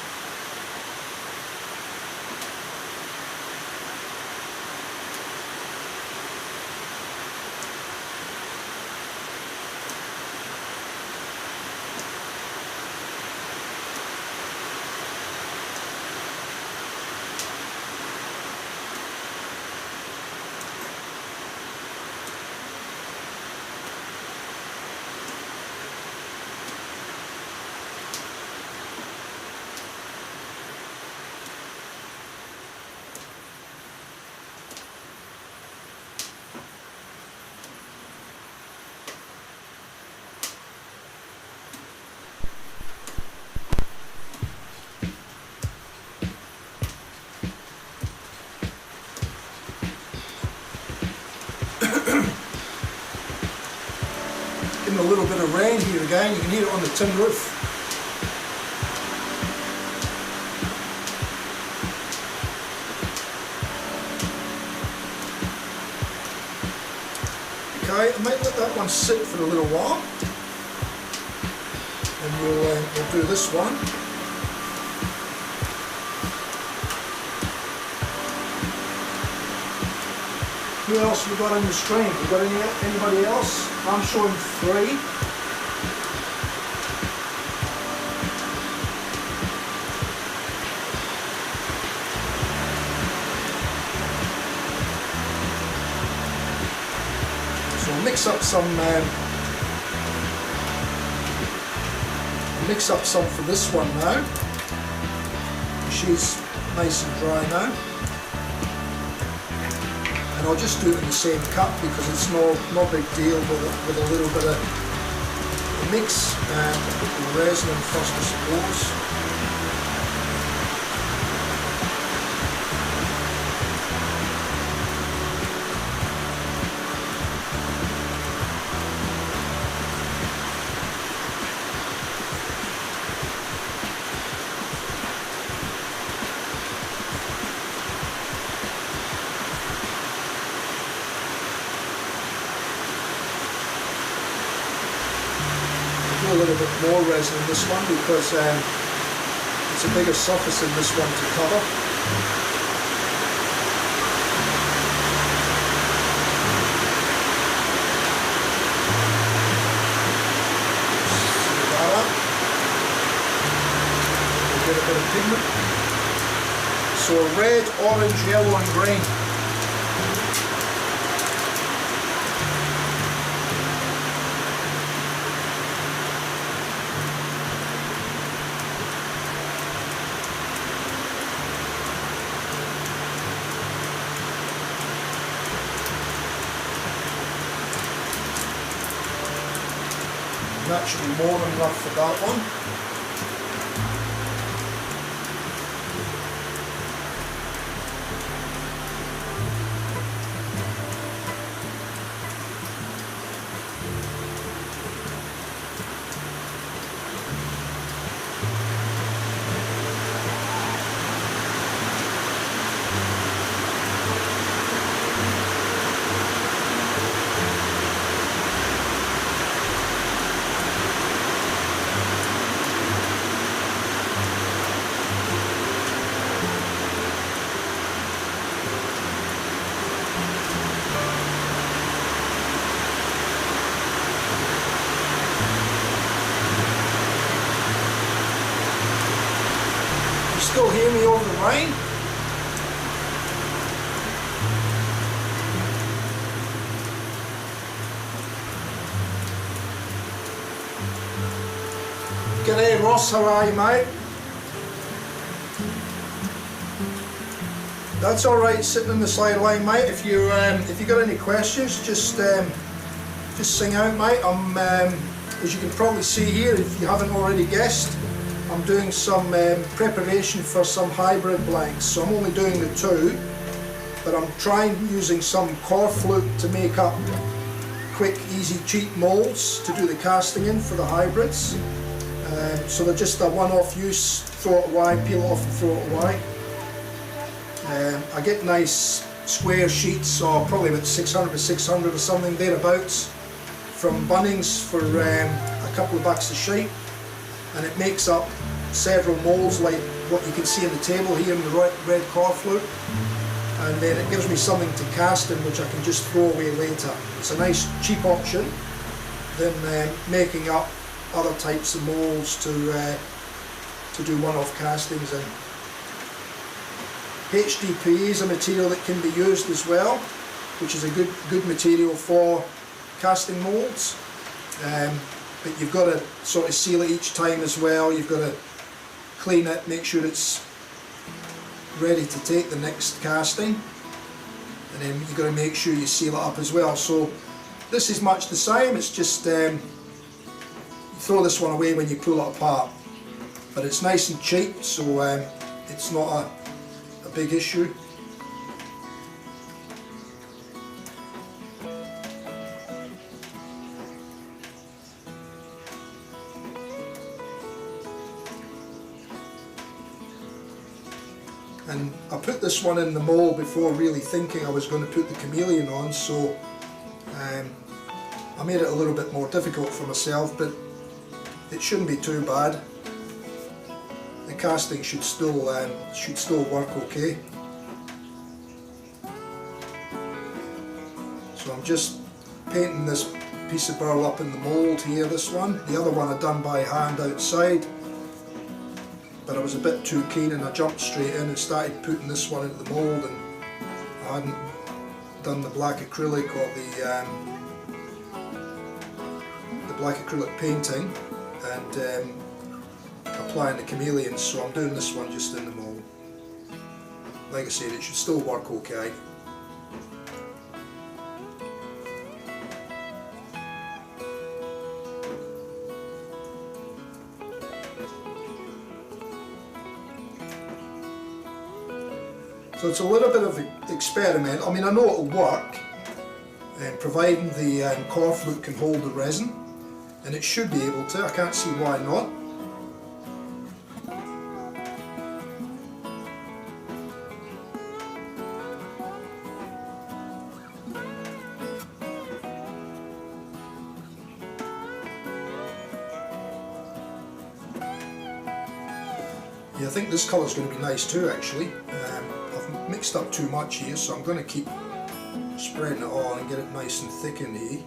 getting a little bit of rain here again. You can hear it on the tin roof. Okay, I might let that one sit for a little while, and we'll do this one. Who else have we got on the stream? We got anybody else? I'm showing 3. So I'll mix up some for this one now. She's nice and dry now. And I'll just do it in the same cup because it's no big deal with a little bit of mix. And put the resin in first, I suppose. A little bit more resin in this one because it's a bigger surface in this one to cover. We'll get a bit of pigment. So red, orange, yellow and green. That should be more than enough for that one. Still hear me over the rain? G'day Ross, how are you mate? That's alright sitting on the sideline mate. If you got any questions just sing out mate. I'm as you can probably see here, if you haven't already guessed, I'm doing some preparation for some hybrid blanks, so I'm only doing the 2, but I'm trying using some core flute to make up quick, easy, cheap molds to do the casting in for the hybrids. So they're just a one-off use, throw it away, peel it off and throw it away. I get nice square sheets, or probably about 600 by 600 or something thereabouts, from Bunnings for a couple of bucks a sheet. And it makes up several molds like what you can see on the table here in the red core flute, and then it gives me something to cast in which I can just throw away later. It's a nice cheap option than making up other types of molds to do one-off castings in. Hdpe is a material that can be used as well, which is a good material for casting molds. But you've got to sort of seal it each time as well. You've got to clean it, make sure it's ready to take the next casting, and then you've got to make sure you seal it up as well. So this is much the same, it's just you throw this one away when you pull it apart, but it's nice and cheap, so it's not a big issue. And I put this one in the mould before really thinking I was going to put the chameleon on, so I made it a little bit more difficult for myself, but it shouldn't be too bad. The casting should still work okay. So I'm just painting this piece of burl up in the mould here, this one. The other one I done by hand outside, but I was a bit too keen and I jumped straight in and started putting this one into the mould, and I hadn't done the black acrylic or the black acrylic painting and applying the chameleons, so I'm doing this one just in the mould. Like I said, it should still work okay. So it's a little bit of an experiment. I mean, I know it'll work, providing the core flute can hold the resin, and it should be able to. I can't see why not. Yeah, I think this colour is going to be nice too, actually. I've mixed up too much here, so I'm going to keep spreading it on and get it nice and thick in here.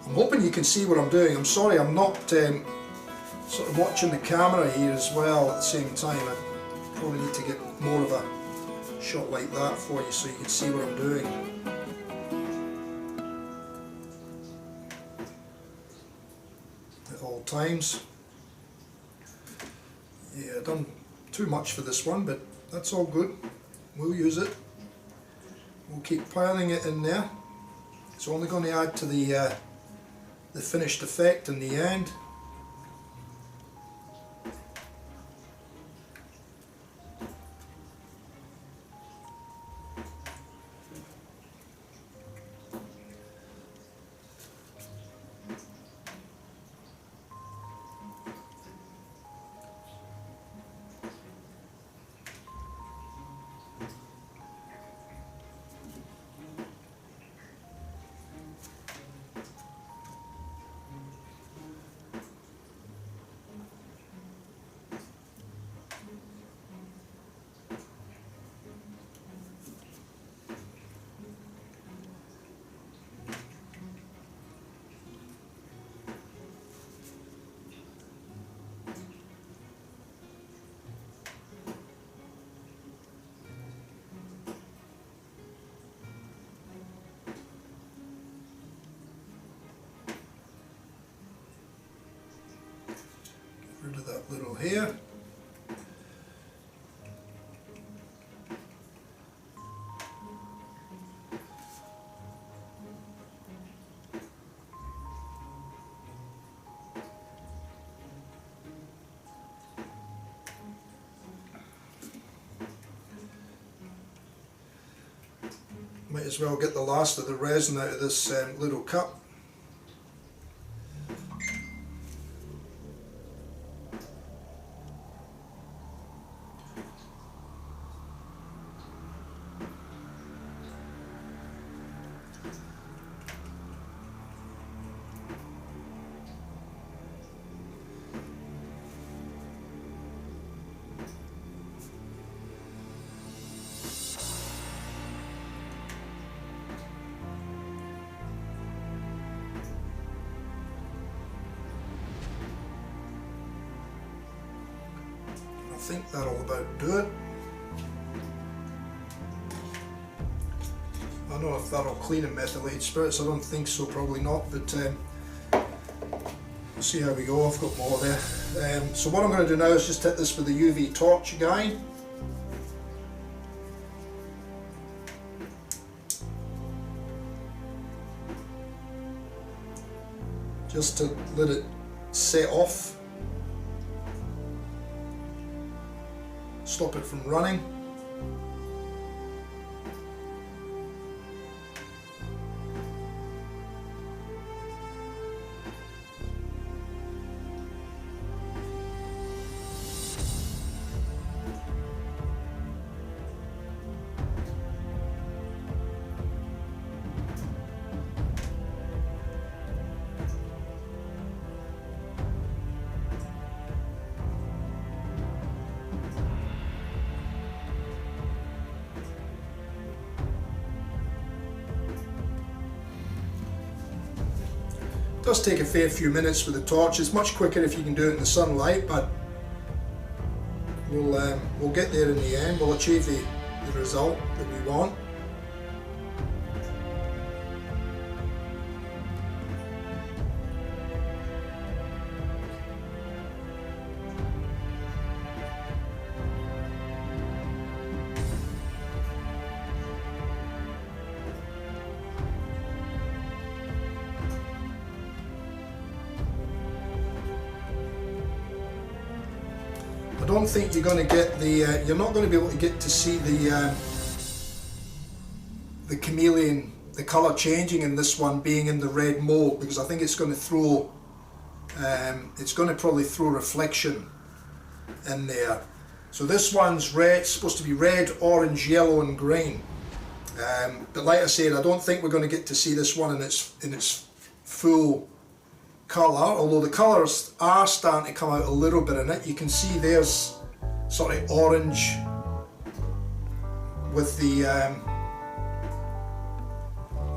I'm hoping you can see what I'm doing. I'm sorry I'm not sort of watching the camera here as well at the same time. I probably need to get more of a shot like that for you so you can see what I'm doing. At all times. Yeah, I've done too much for this one, but that's all good. We'll use it. We'll keep piling it in there. It's only going to add to the finished effect in the end. Rid of that little hair. Might as well get the last of the resin out of this little cup. I think that'll about do it. I don't know if that'll clean in methylated spirits, I don't think so, probably not, but we'll see how we go. I've got more there. So what I'm going to do now is just hit this with the UV torch again. Just to let it set off. Stop it from running. does take a fair few minutes with the torch. It's much quicker if you can do it in the sunlight, but we'll get there in the end. We'll achieve the result that we want. I don't think you're going to get the, you're not going to be able to get to see the chameleon, the colour changing in this one being in the red mould, because I think it's going to throw, it's going to probably throw reflection in there. So this one's red, it's supposed to be red, orange, yellow and green. But like I said, I don't think we're going to get to see this one in its full colour, although the colours are starting to come out a little bit in it. You can see there's sort of orange with the, I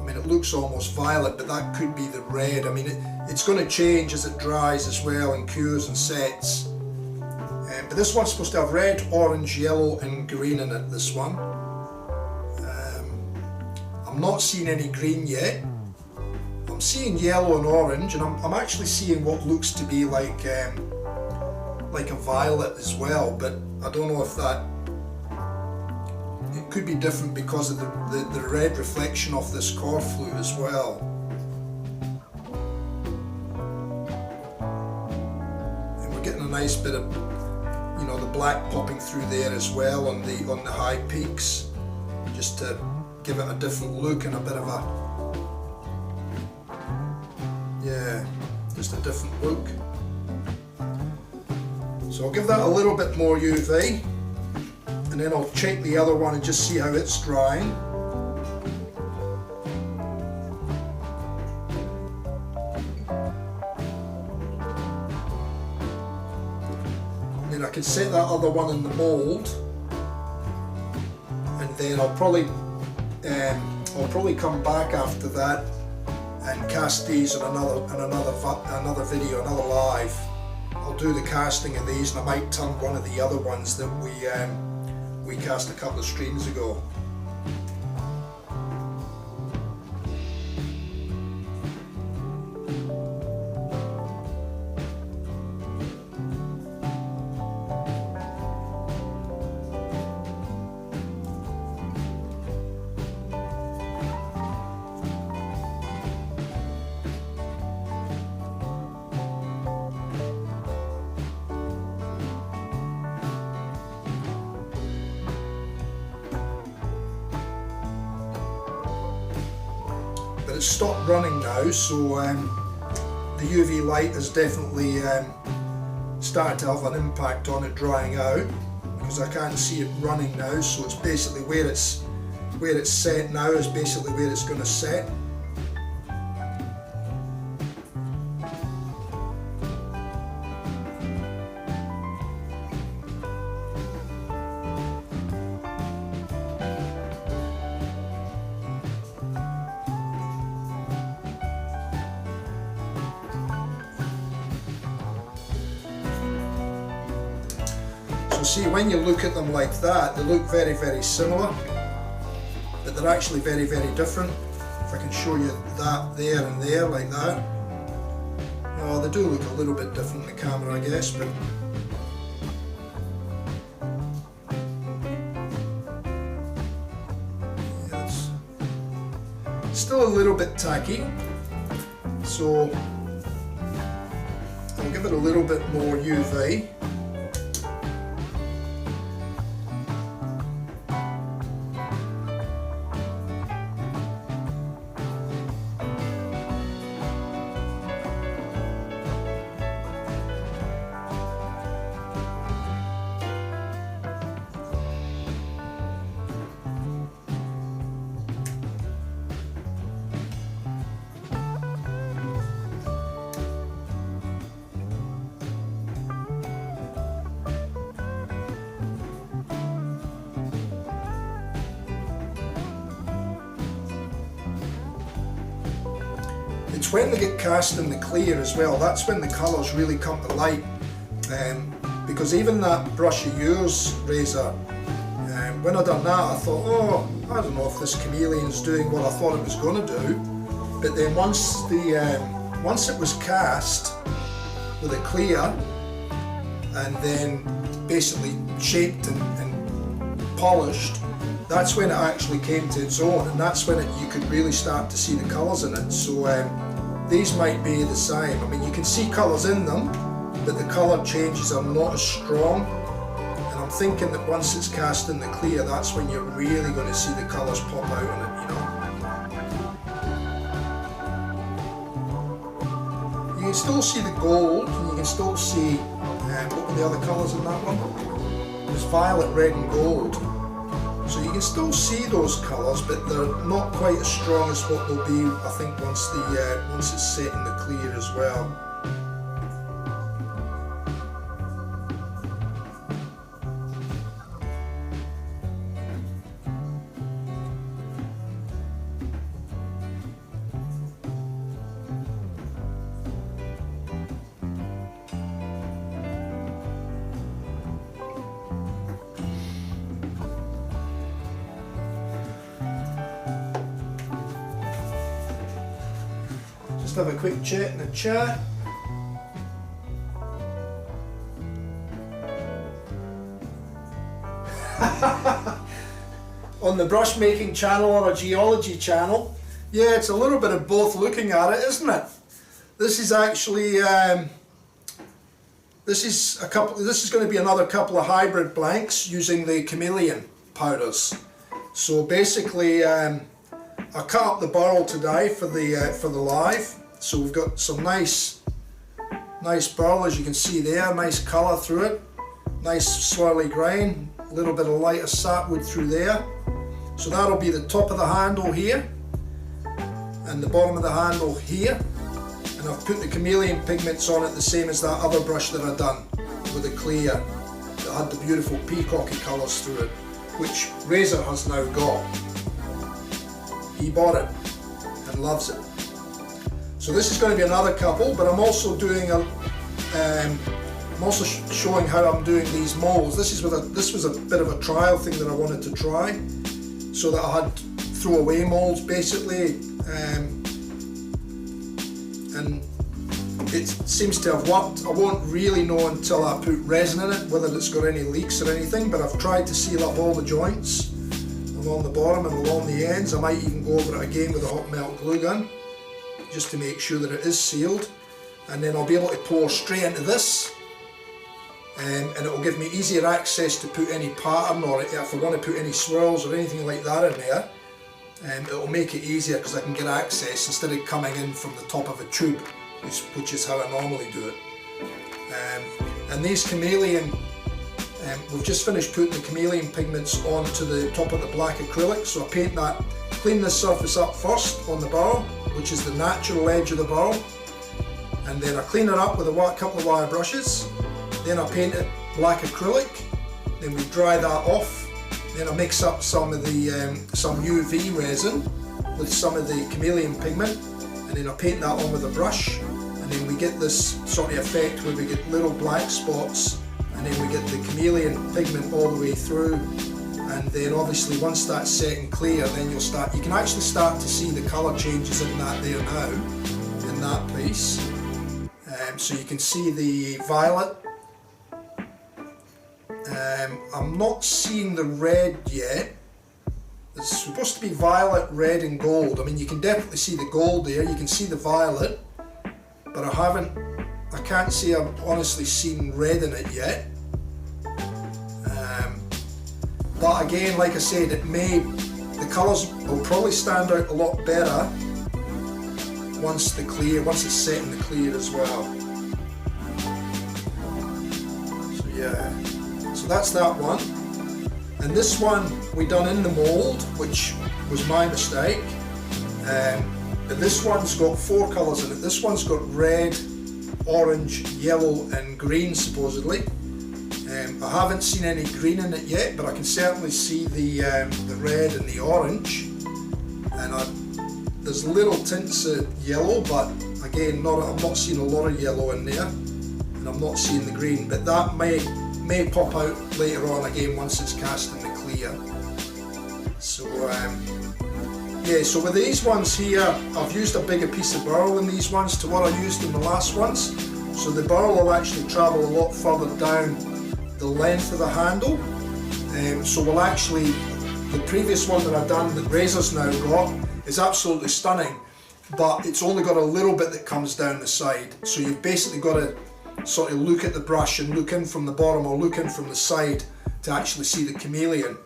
mean it looks almost violet, but that could be the red. I mean it's going to change as it dries as well and cures and sets. But this one's supposed to have red, orange, yellow and green in it, this one. I'm not seeing any green yet. I'm seeing yellow and orange, and I'm actually seeing what looks to be like a violet as well, but I don't know if that, it could be different because of the red reflection off this core flute as well. And we're getting a nice bit of, you know, the black popping through there as well on the high peaks, just to give it a different look and a bit of a, yeah, just a different look. So I'll give that a little bit more UV, and then I'll check the other one and just see how it's drying. And then I can set that other one in the mould, and then I'll probably come back after that and cast these in another video, another live. I'll do the casting of these, and I might turn one of the other ones that we cast a couple of streams ago. But it's stopped running now, so the UV light has definitely started to have an impact on it drying out, because I can't see it running now. So it's basically where it's set now is basically where it's going to set. So see, when you look at them like that, they look very, very similar, but they're actually very, very different. If I can show you that there and there like that. Oh, they do look a little bit different in the camera, I guess, but yeah, it's still a little bit tacky. So I'll give it a little bit more UV. it's when they get cast in the clear as well, that's when the colours really come to light. Because even that brush of yours, Razor, when I done that I thought, oh, I don't know if this chameleon's doing what I thought it was going to do. But then once it was cast with a clear and then basically shaped and polished, that's when it actually came to its own, and that's when you could really start to see the colours in it. So these might be the same. I mean, you can see colours in them, but the colour changes are not as strong. And I'm thinking that once it's cast in the clear, that's when you're really going to see the colours pop out on it, you know. You can still see the gold, and you can still see, what were the other colours in that one? There's violet, red and gold. So you can still see those colours, but they're not quite as strong as what they'll be, I think, once it's set in the clear as well. Just have a quick chat in the chat. On the brush making channel or a geology channel. Yeah, it's a little bit of both looking at it, isn't it? This is actually this is going to be another couple of hybrid blanks using the chameleon powders. So basically I cut up the burl today for the live. So we've got some nice burl, as you can see there, nice colour through it, nice swirly grain, a little bit of lighter sapwood through there. So that'll be the top of the handle here and the bottom of the handle here. And I've put the chameleon pigments on it the same as that other brush that I've done with the clear that had the beautiful peacocky colours through it, which Razor has now got. He bought it and loves it. So this is going to be another couple, but I'm also doing I'm also showing how I'm doing these molds. This was a bit of a trial thing that I wanted to try, so that I had throwaway molds basically, and it seems to have worked. I won't really know until I put resin in it whether it's got any leaks or anything, but I've tried to seal up all the joints along the bottom and along the ends. I might even go over it again with a hot melt glue gun just to make sure that it is sealed, and then I'll be able to pour straight into this, and it will give me easier access to put any pattern, or if I want to put any swirls or anything like that in there, it will make it easier because I can get access instead of coming in from the top of a tube, which is how I normally do it. And these chameleon, we've just finished putting the chameleon pigments onto the top of the black acrylic, so I clean this surface up first on the burl, which is the natural edge of the burl, and then I clean it up with a couple of wire brushes, then I paint it black acrylic, then we dry that off, then I mix up some of the some UV resin with some of the chameleon pigment, and then I paint that on with a brush, and then we get this sort of effect where we get little black spots, and then we get the chameleon pigment all the way through. And then obviously once that's set and clear, then you can actually start to see the colour changes in that there now, in that piece. So you can see the violet. I'm not seeing the red yet. It's supposed to be violet, red and gold. I mean, you can definitely see the gold there, you can see the violet, but I can't say I've honestly seen red in it yet. But again, like I said, the colours will probably stand out a lot better once it's set in the clear as well. So yeah, so that's that one. And this one we done in the mould, which was my mistake. But this one's got 4 colours in it. This one's got red, orange, yellow and green supposedly. I haven't seen any green in it yet, but I can certainly see the red and the orange, and there's little tints of yellow, but again, I'm not seeing a lot of yellow in there, and I'm not seeing the green, but that may pop out later on again once it's cast in the clear. So yeah, so with these ones here, I've used a bigger piece of burl in these ones to what I used in the last ones. So the burl will actually travel a lot further down the length of the handle. So we'll actually, the previous one that I've done that Razor's now got is absolutely stunning, but it's only got a little bit that comes down the side. So you've basically got to sort of look at the brush and look in from the bottom or look in from the side to actually see the chameleon.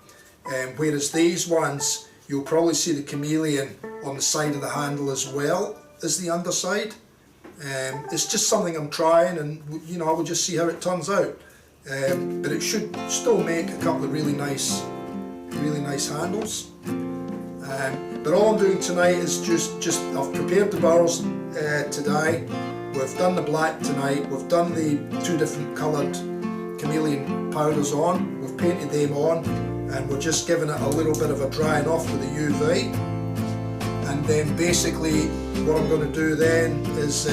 Whereas these ones, you'll probably see the chameleon on the side of the handle as well as the underside. It's just something I'm trying, and you know, I will just see how it turns out. But it should still make a couple of really nice handles. But all I'm doing tonight is just I've prepared the burls today. We've done the black tonight. We've done the two different coloured chameleon powders on. We've painted them on, and we're just giving it a little bit of a drying off with the UV. And then basically what I'm going to do then is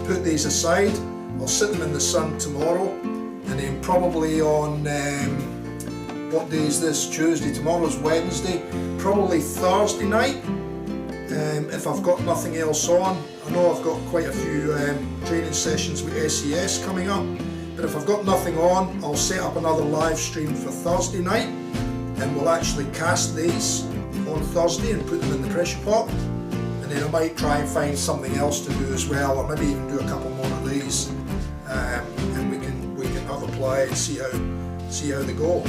put these aside. I'll sit them in the sun tomorrow, and then probably on what day is this? Tuesday. Tomorrow's Wednesday. Probably Thursday night, if I've got nothing else on. I know I've got quite a few training sessions with SES coming up, but if I've got nothing on, I'll set up another live stream for Thursday night, and we'll actually cast these on Thursday and put them in the pressure pot. And then I might try and find something else to do as well, or maybe even do a couple more of these, and we can have a play and see how they go.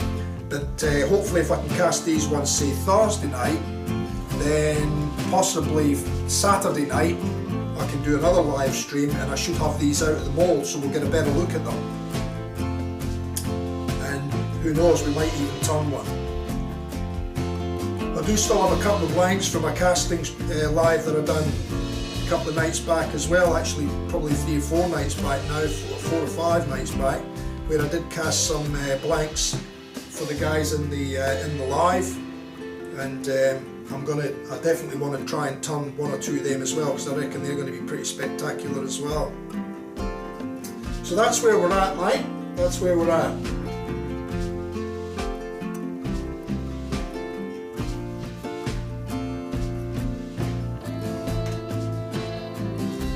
But hopefully, if I can cast these ones, say Thursday night, then possibly Saturday night I can do another live stream, and I should have these out of the mould, so we'll get a better look at them. And who knows, we might even turn one. I do still have a couple of blanks from a casting live that I've done a couple of nights back as well, actually probably 3 or 4 nights back now, 4 or 5 nights back, where I did cast some blanks for the guys in the live, and I definitely want to try and turn 1 or 2 of them as well, because I reckon they're going to be pretty spectacular as well. So that's where we're at, mate. That's where we're at.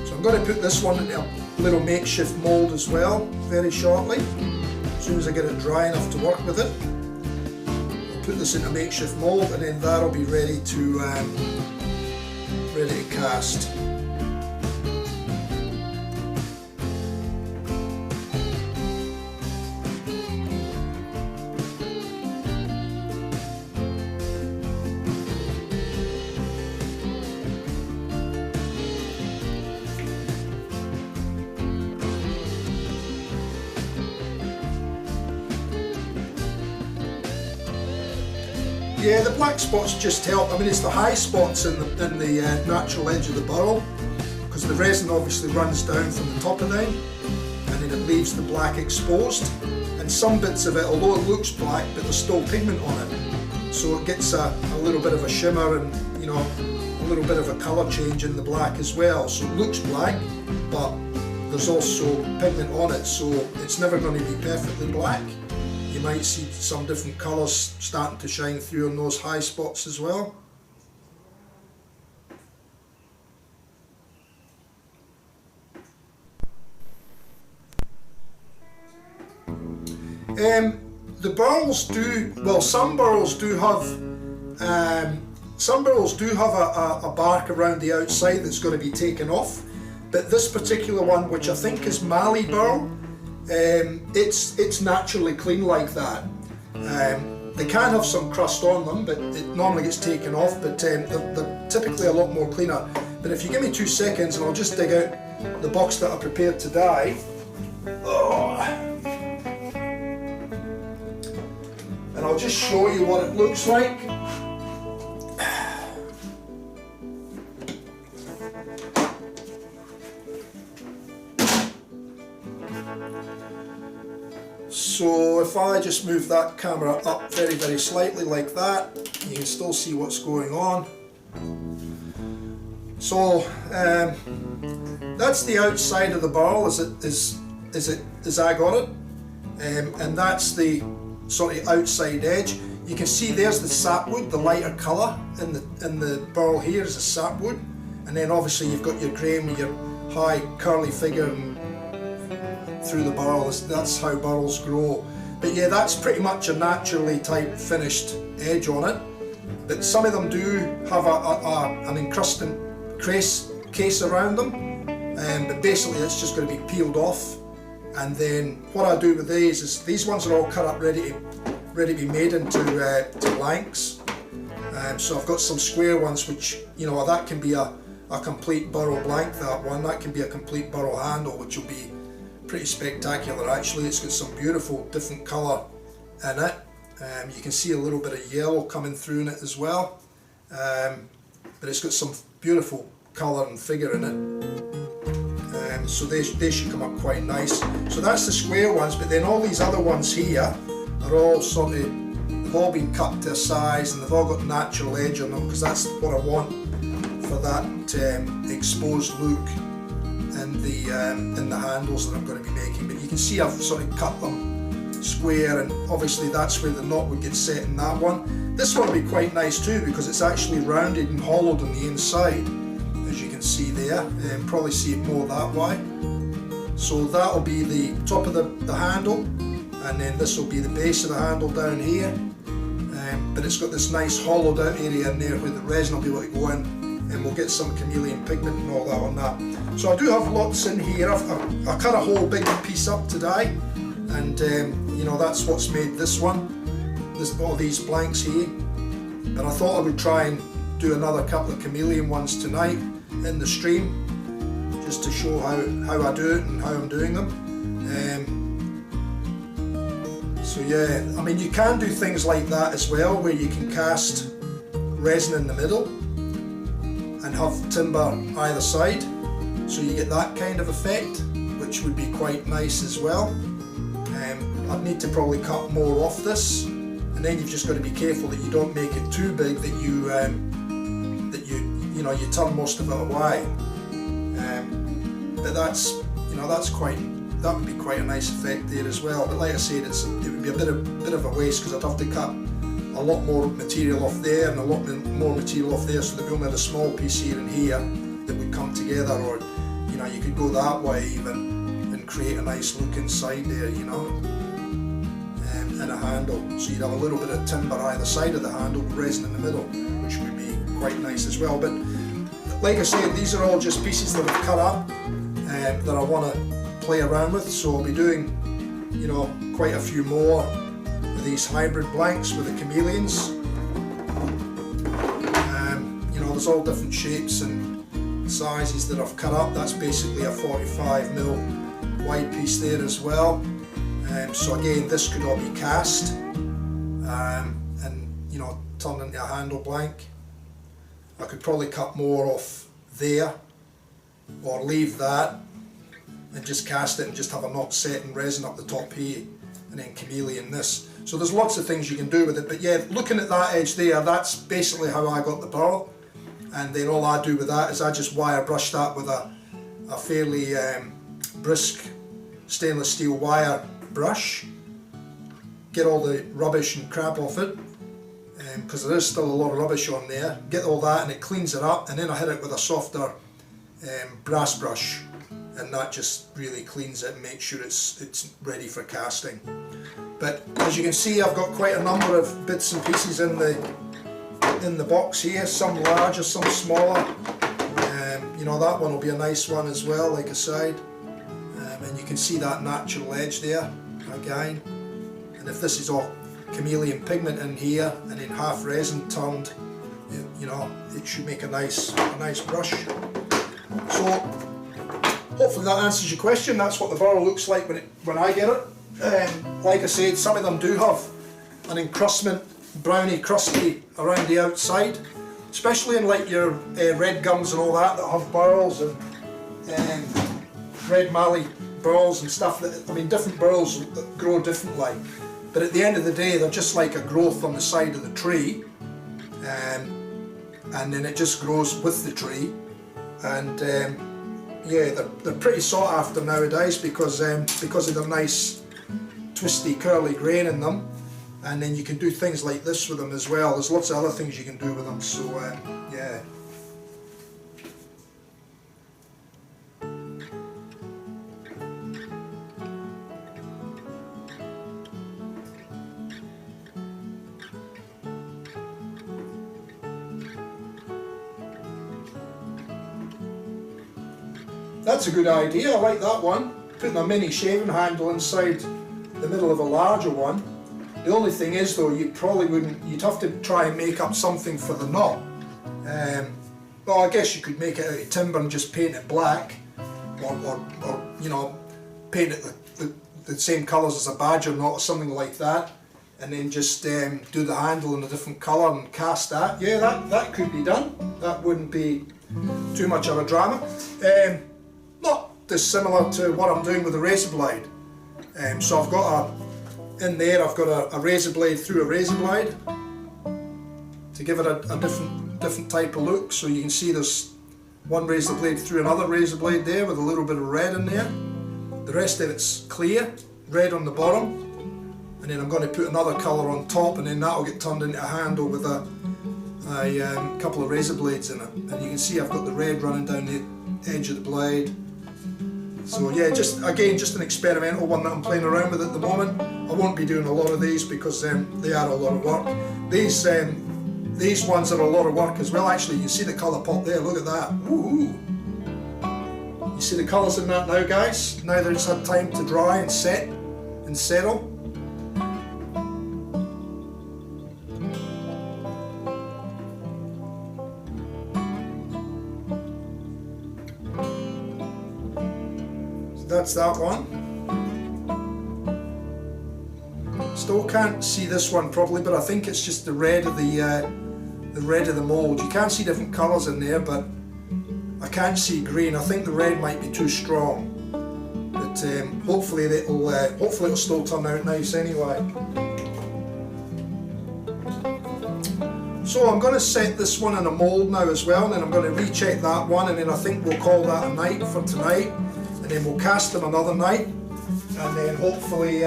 So I'm going to put this one in a little makeshift mould as well very shortly. As soon as I get it dry enough to work with it, I'll put this in a makeshift mould, and then that'll be ready to cast. Yeah, the black spots just help. I mean, it's the high spots in the natural edge of the burl, because the resin obviously runs down from the top of them, and then it leaves the black exposed. And some bits of it, although it looks black, but there's still pigment on it, so it gets a little bit of a shimmer and, you know, a little bit of a colour change in the black as well. So it looks black, but there's also pigment on it, so it's never going to be perfectly black. You might see some different colours starting to shine through on those high spots as well. The burls do, well, some burls do have a bark around the outside that's going to be taken off, but this particular one, which I think is Mali burl, it's naturally clean like that. They can have some crust on them, but it normally gets taken off, but they're typically a lot more cleaner. But if you give me 2 seconds, and I'll just dig out the box that I prepared to dye. Oh. And I'll just show you what it looks like. So if I just move that camera up very, very slightly like that, you can still see what's going on. So that's the outside of the burl as I got it, and that's the sort of outside edge. You can see there's the sapwood, the lighter colour in the burl here is the sapwood, and then obviously you've got your grain with your high curly figure and through the burl. That's how burls grow. But yeah, that's pretty much a naturally type finished edge on it. But some of them do have an encrusting case around them, but basically it's just going to be peeled off. And then what I do with these is these ones are all cut up ready to be made into blanks. So I've got some square ones which, you know, that can be a complete burl blank, that can be a complete burl handle, which will be pretty spectacular actually. It's got some beautiful different colour in it. You can see a little bit of yellow coming through in it as well, but it's got some beautiful colour and figure in it. So they should come up quite nice. So that's the square ones, but then all these other ones here are all sort of, they've all been cut to a size and they've all got natural edge on them, because that's what I want for that exposed look in the handles that I'm going to be making. But you can see I've sort of cut them square, and obviously that's where the knot would get set in that one. This one will be quite nice too, because it's actually rounded and hollowed on the inside, as you can see there, and probably see it more that way. So that'll be the top of the handle, and then this will be the base of the handle down here, but it's got this nice hollowed out area in there where the resin will be able to go in, and we'll get some chameleon pigment and all that on that. So I do have lots in here. I cut a whole big piece up today, and you know, that's what's made this one, all these blanks here. And I thought I would try and do another couple of chameleon ones tonight in the stream, just to show how I do it and how I'm doing them. So yeah, I mean, you can do things like that as well, where you can cast resin in the middle and have timber either side, so you get that kind of effect, which would be quite nice as well. I'd need to probably cut more off this, and then you've just got to be careful that you don't make it too big, that you turn most of it away. But that's, you know, that would be quite a nice effect there as well. But like I said, it would be a bit of a waste, because I'd have to cut a lot more material off there and a lot more material off there, so that we only had a small piece here and here that would come together. Or, you know, you could go that way even and create a nice look inside there, you know, and a handle. So you'd have a little bit of timber either side of the handle, resin in the middle, which would be quite nice as well. But like I said, these are all just pieces that I've cut up that I want to play around with. So I'll be doing, you know, quite a few more of these hybrid blanks with the chameleons. You know, there's all different shapes and sizes that I've cut up. That's basically a 45mm wide piece there as well. So again, this could all be cast and, you know, turned into a handle blank. I could probably cut more off there, or leave that and just cast it and just have a knot set and resin up the top here, and then chameleon this. So there's lots of things you can do with it. But yeah, looking at that edge there, that's basically how I got the burl. And then all I do with that is I just wire brush that with a fairly brisk stainless steel wire brush, get all the rubbish and crap off it, because there is still a lot of rubbish on there, get all that, and it cleans it up, and then I hit it with a softer brass brush, and that just really cleans it and makes sure it's ready for casting. But as you can see, I've got quite a number of bits and pieces in the box here, some larger, some smaller. You know, that one will be a nice one as well, like I said. And you can see that natural edge there again. And if this is all chameleon pigment in here and then half resin turned, you know, it should make a nice brush. So hopefully that answers your question. That's what the burl looks like when I get it. Like I said, some of them do have an encrustment, browny, crusty around the outside, especially in like your red gums and all that have burls, and red mallee burls and stuff. That, I mean, different burls grow differently, but at the end of the day, they're just like a growth on the side of the tree, and then it just grows with the tree. and yeah, they're pretty sought after nowadays because of their nice twisty curly grain in them, and then you can do things like this with them as well. There's lots of other things you can do with them, so yeah. That's a good idea, I like that one. Putting a mini shaving handle inside the middle of a larger one. The only thing is though, you probably wouldn't, you'd have to try and make up something for the knot. Well, I guess you could make it out of timber and just paint it black, or you know, paint it the same colours as a badger knot or something like that, and then just do the handle in a different colour and cast that. Yeah, that could be done. That wouldn't be too much of a drama. Not dissimilar to what I'm doing with the razor blade. So I've got in there I've got a razor blade through a razor blade to give it a different type of look. So you can see there's one razor blade through another razor blade there with a little bit of red in there. The rest of it's clear, red on the bottom, and then I'm going to put another colour on top, and then that'll get turned into a handle with a couple of razor blades in it. And you can see I've got the red running down the edge of the blade. So yeah, just an experimental one that I'm playing around with at the moment. I won't be doing a lot of these because they are a lot of work. These ones are a lot of work as well. Actually, you see the colour pop there, look at that. Woohoo! You see the colours in that now, guys? Now that it's had time to dry and set and settle. That's that one. Still can't see this one properly, but I think it's just the red of the mould. You can see different colours in there, but I can't see green. I think the red might be too strong. But hopefully it'll still turn out nice anyway. So I'm going to set this one in a mould now as well, and then I'm going to recheck that one, and then I think we'll call that a night for tonight. And then we'll cast them another night, and then hopefully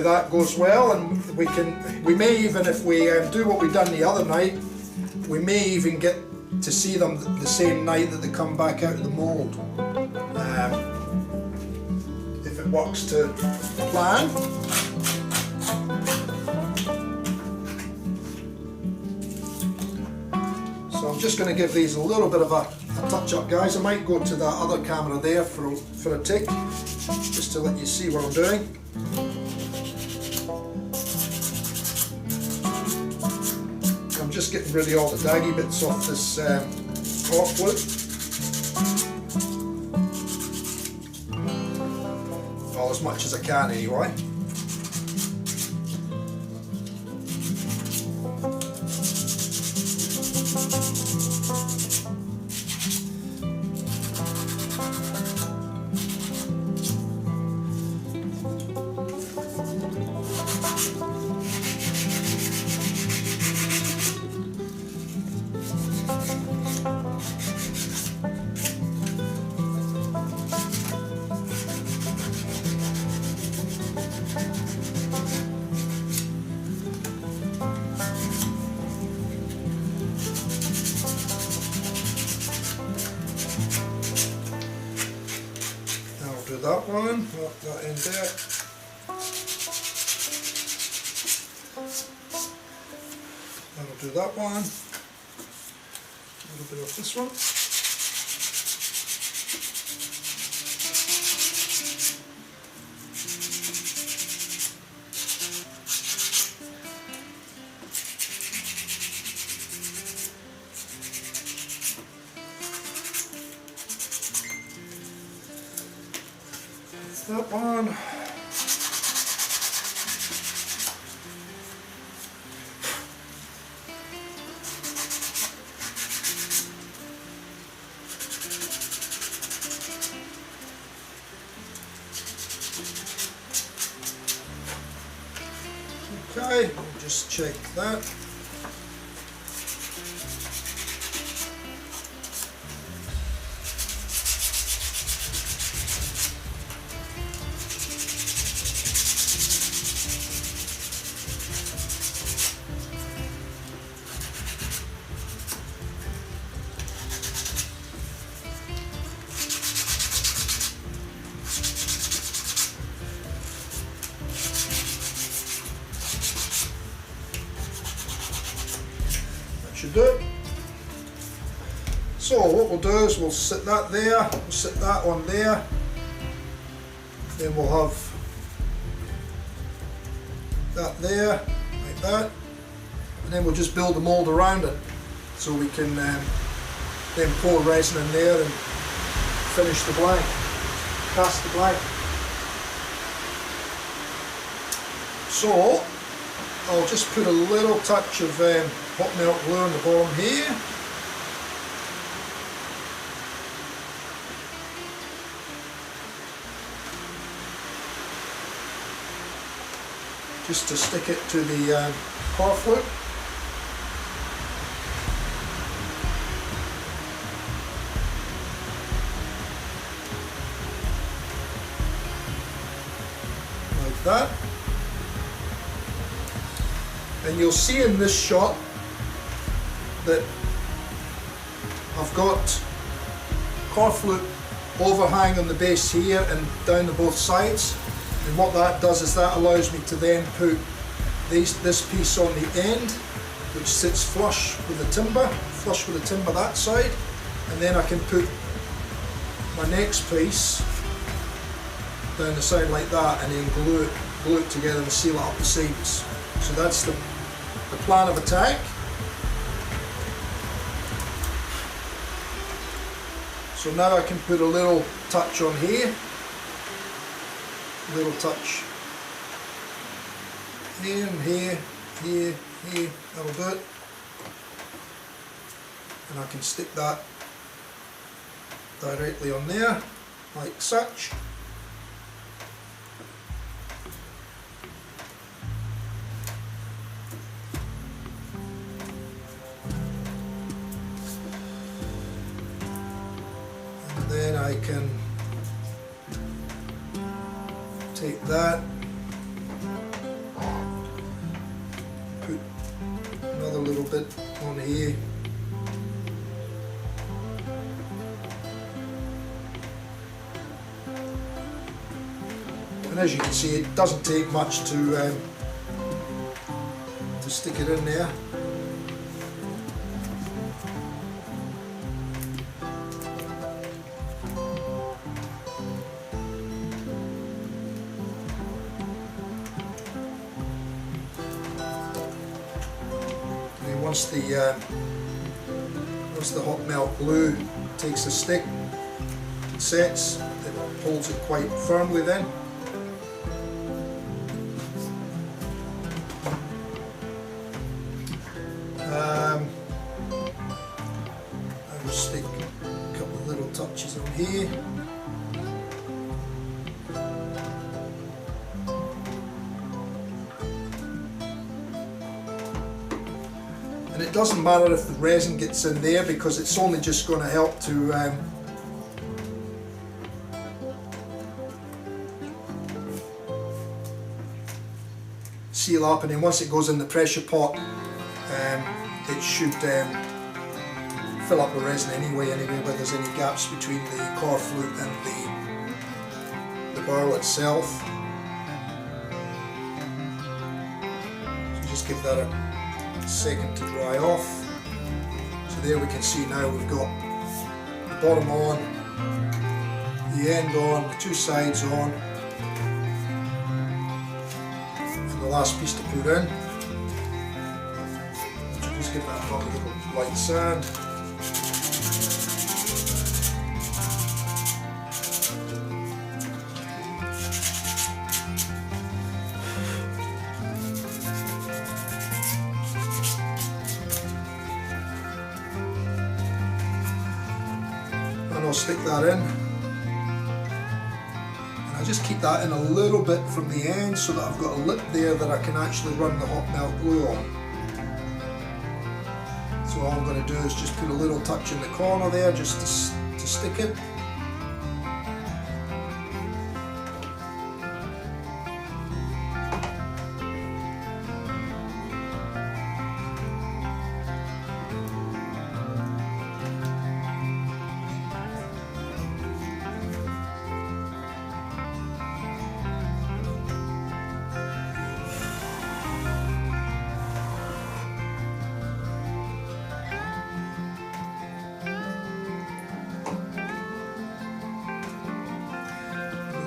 that goes well, and we may even, if we do what we done the other night, we may even get to see them the same night that they come back out of the mould, if it works to plan. So I'm just going to give these a little bit of a touch up, guys. I might go to that other camera there for a tick, just to let you see what I'm doing. I'm just getting rid of all the daggy bits off this cork wood. Well, as much as I can anyway. That one, put that in there. That'll do that one. A little bit of this one. That one. Okay, we'll just check that. do. So what we'll do is we'll sit that there, we'll sit that on there, then we'll have that there, like that, and then we'll just build the mould around it so we can then pour resin in there and finish the blank, cast the blank. So I'll just put a little touch of hot melt glue on the bottom here. Just to stick it to the car flute. Like that. And you'll see in this shot that I've got car flute overhang on the base here and down the both sides. And what that does is that allows me to then put this piece on the end, which sits flush with the timber that side, and then I can put my next piece down the side like that, and then glue it together and seal it up the seams. So that's the plan of attack. So now I can put a little touch on here. Little touch here and here, that'll do it. And I can stick that directly on there, like such. And then I can take that, put another little bit on here, and as you can see, it doesn't take much to stick it in there. Once the hot melt glue takes the stick and sets, it holds it quite firmly then. I will stick a couple of little touches on here. And it doesn't matter if the resin gets in there, because it's only just going to help to seal up, and then once it goes in the pressure pot, it should fill up with resin anyway where there's any gaps between the car flute and the burl itself. So just give that a second to dry off. So there we can see now we've got the bottom on, the end on, the two sides on, and the last piece to put in. So just give that a little light sand. I'll stick that in, and I just keep that in a little bit from the end so that I've got a lip there that I can actually run the hot melt glue on. So all I'm going to do is just put a little touch in the corner there just to stick it.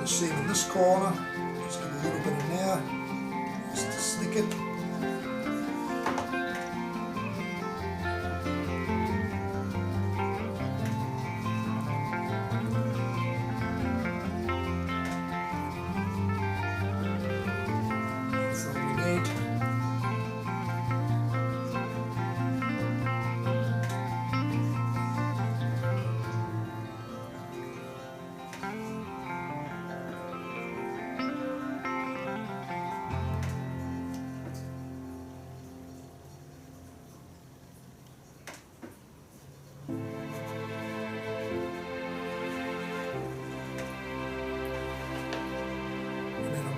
the same in this corner. Just get a little bit in there, just to stick it. That's all we need.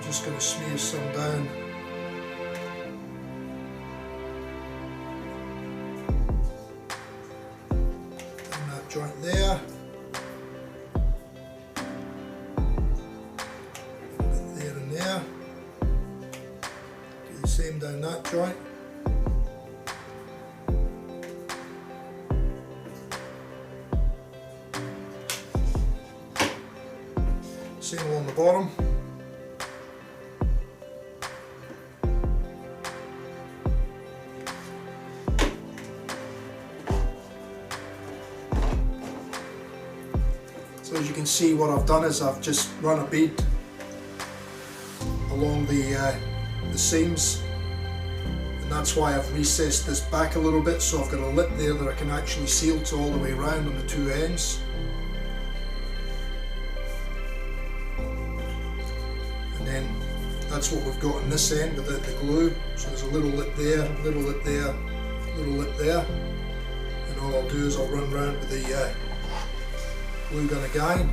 Just going to smear some down. In that joint there. A bit there and there. Do the same down that joint. Same along the bottom. So as you can see, what I've done is I've just run a bead along the seams, and that's why I've recessed this back a little bit, so I've got a lip there that I can actually seal to all the way around on the two ends. And then that's what we've got on this end without the glue. So there's a little lip there, little lip there, little lip there, and all I'll do is I'll run around with the glue gun again.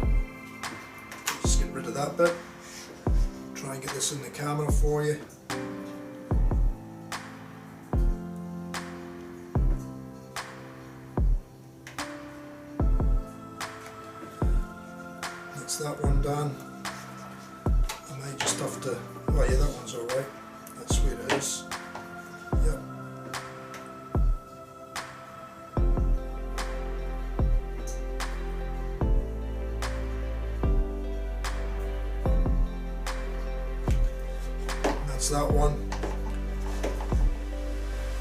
Just get rid of that bit. Try and get this in the camera for you. That's that one done. I might just have to, oh yeah, that one's alright. That's where it is. Yep. That one.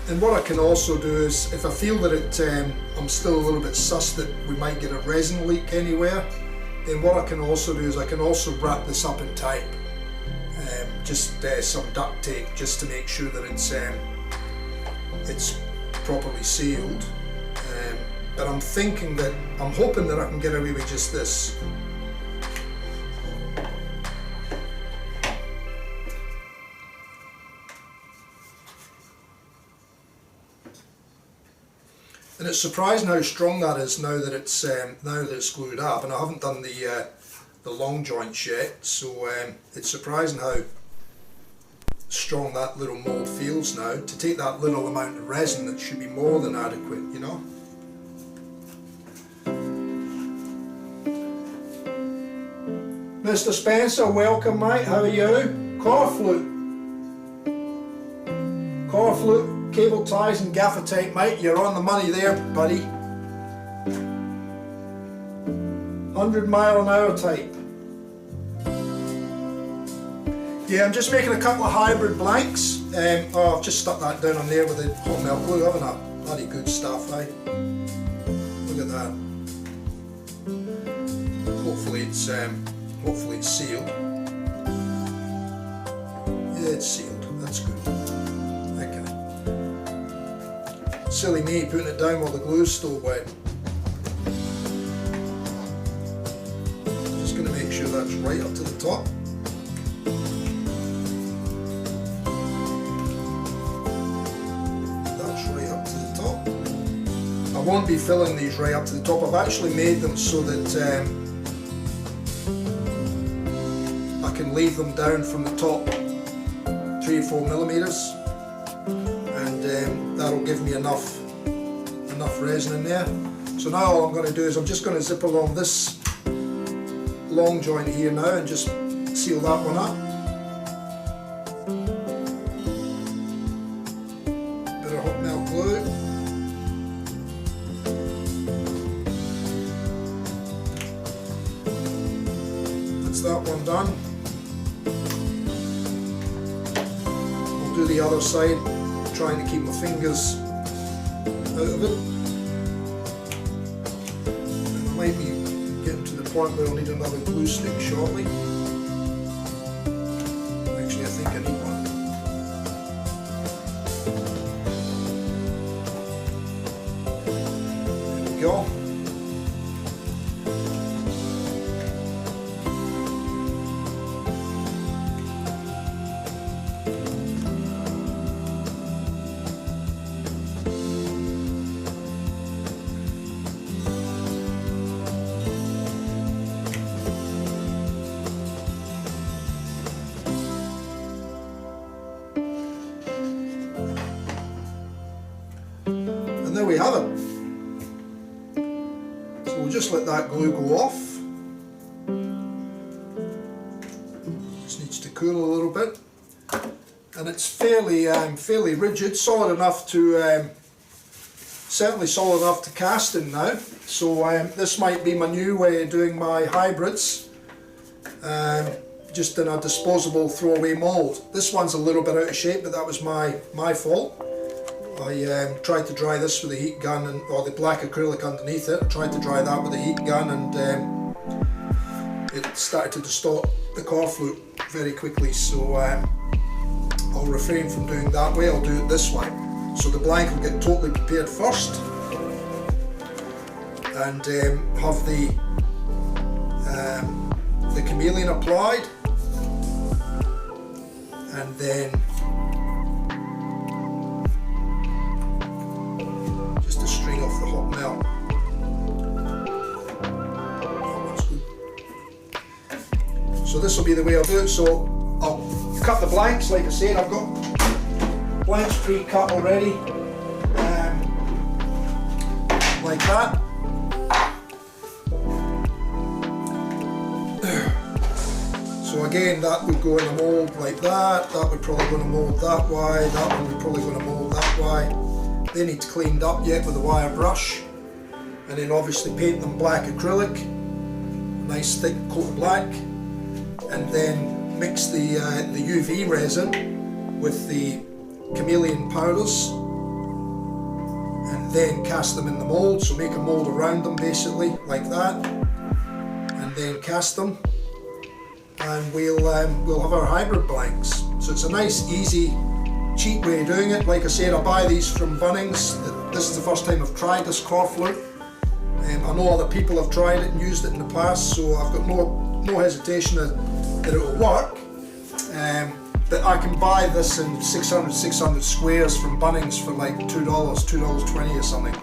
And what I can also do is, if I feel that I'm still a little bit sus that we might get a resin leak anywhere, then what I can also do is I can also wrap this up in tape, just some duct tape, just to make sure that it's properly sealed. But I'm hoping that I can get away with just this. And it's surprising how strong that is now that it's glued up, and I haven't done the long joints yet, so it's surprising how strong that little mould feels now. To take that little amount of resin, that should be more than adequate, you know. Mr. Spencer, welcome mate, how are you? Car flute, cable ties and gaffer tape, mate, you're on the money there, buddy. 100-mile-an-hour tape. Yeah, I'm just making a couple of hybrid blanks. Oh, I've just stuck that down on there with the hot melt glue, haven't I? Bloody good stuff, eh? Look at that. Hopefully it's sealed. Yeah, it's sealed. That's good. Okay. Silly me putting it down while the glue's still wet. Just going to make sure that's right up to the top. That's right up to the top. I won't be filling these right up to the top. I've actually made them so that I can leave them down from the top 3 or 4 millimeters, and that'll give me enough resin in there. So now all I'm going to do is I'm just going to zip along this long joint here now and just seal that one up. Bit of hot melt glue. That's that one done. We'll do the other side, trying to keep my fingers out of it. And I might be getting to the point where I'll need another glue stick shortly. Actually, I think I need one. There we go. And there we have it. So we'll just let that glue go off. Just needs to cool a little bit. And it's fairly rigid, solid enough to, certainly solid enough to cast in now. So this might be my new way of doing my hybrids, just in a disposable throwaway mould. This one's a little bit out of shape, but that was my fault. I tried to dry this with a heat gun, or the black acrylic underneath it. I tried to dry that with a heat gun, and it started to distort the core flute very quickly. So I'll refrain from doing that way. I'll do it this way. So the blank will get totally prepared first, and have the chameleon applied, and then just a string off the hot melt. So this will be the way I'll do it. So I'll cut the blanks, like I said, I've got blanks pre-cut already, like that. So again, that would go in a mould like that, that would probably go in a mould that way, that one would probably go in a mould that way. They need cleaned up yet with a wire brush, and then obviously paint them black acrylic, nice thick coat of black, and then mix the UV resin with the chameleon powders, and then cast them in the mould. So make a mould around them basically like that, and then cast them, and we'll have our hybrid blanks. So it's a nice, easy, cheap way of doing it. Like I said, I buy these from Bunnings. This is the first time I've tried this core flute. I know other people have tried it and used it in the past, so I've got no hesitation that it will work. But I can buy this in 600 squares from Bunnings for like $2.20 or something,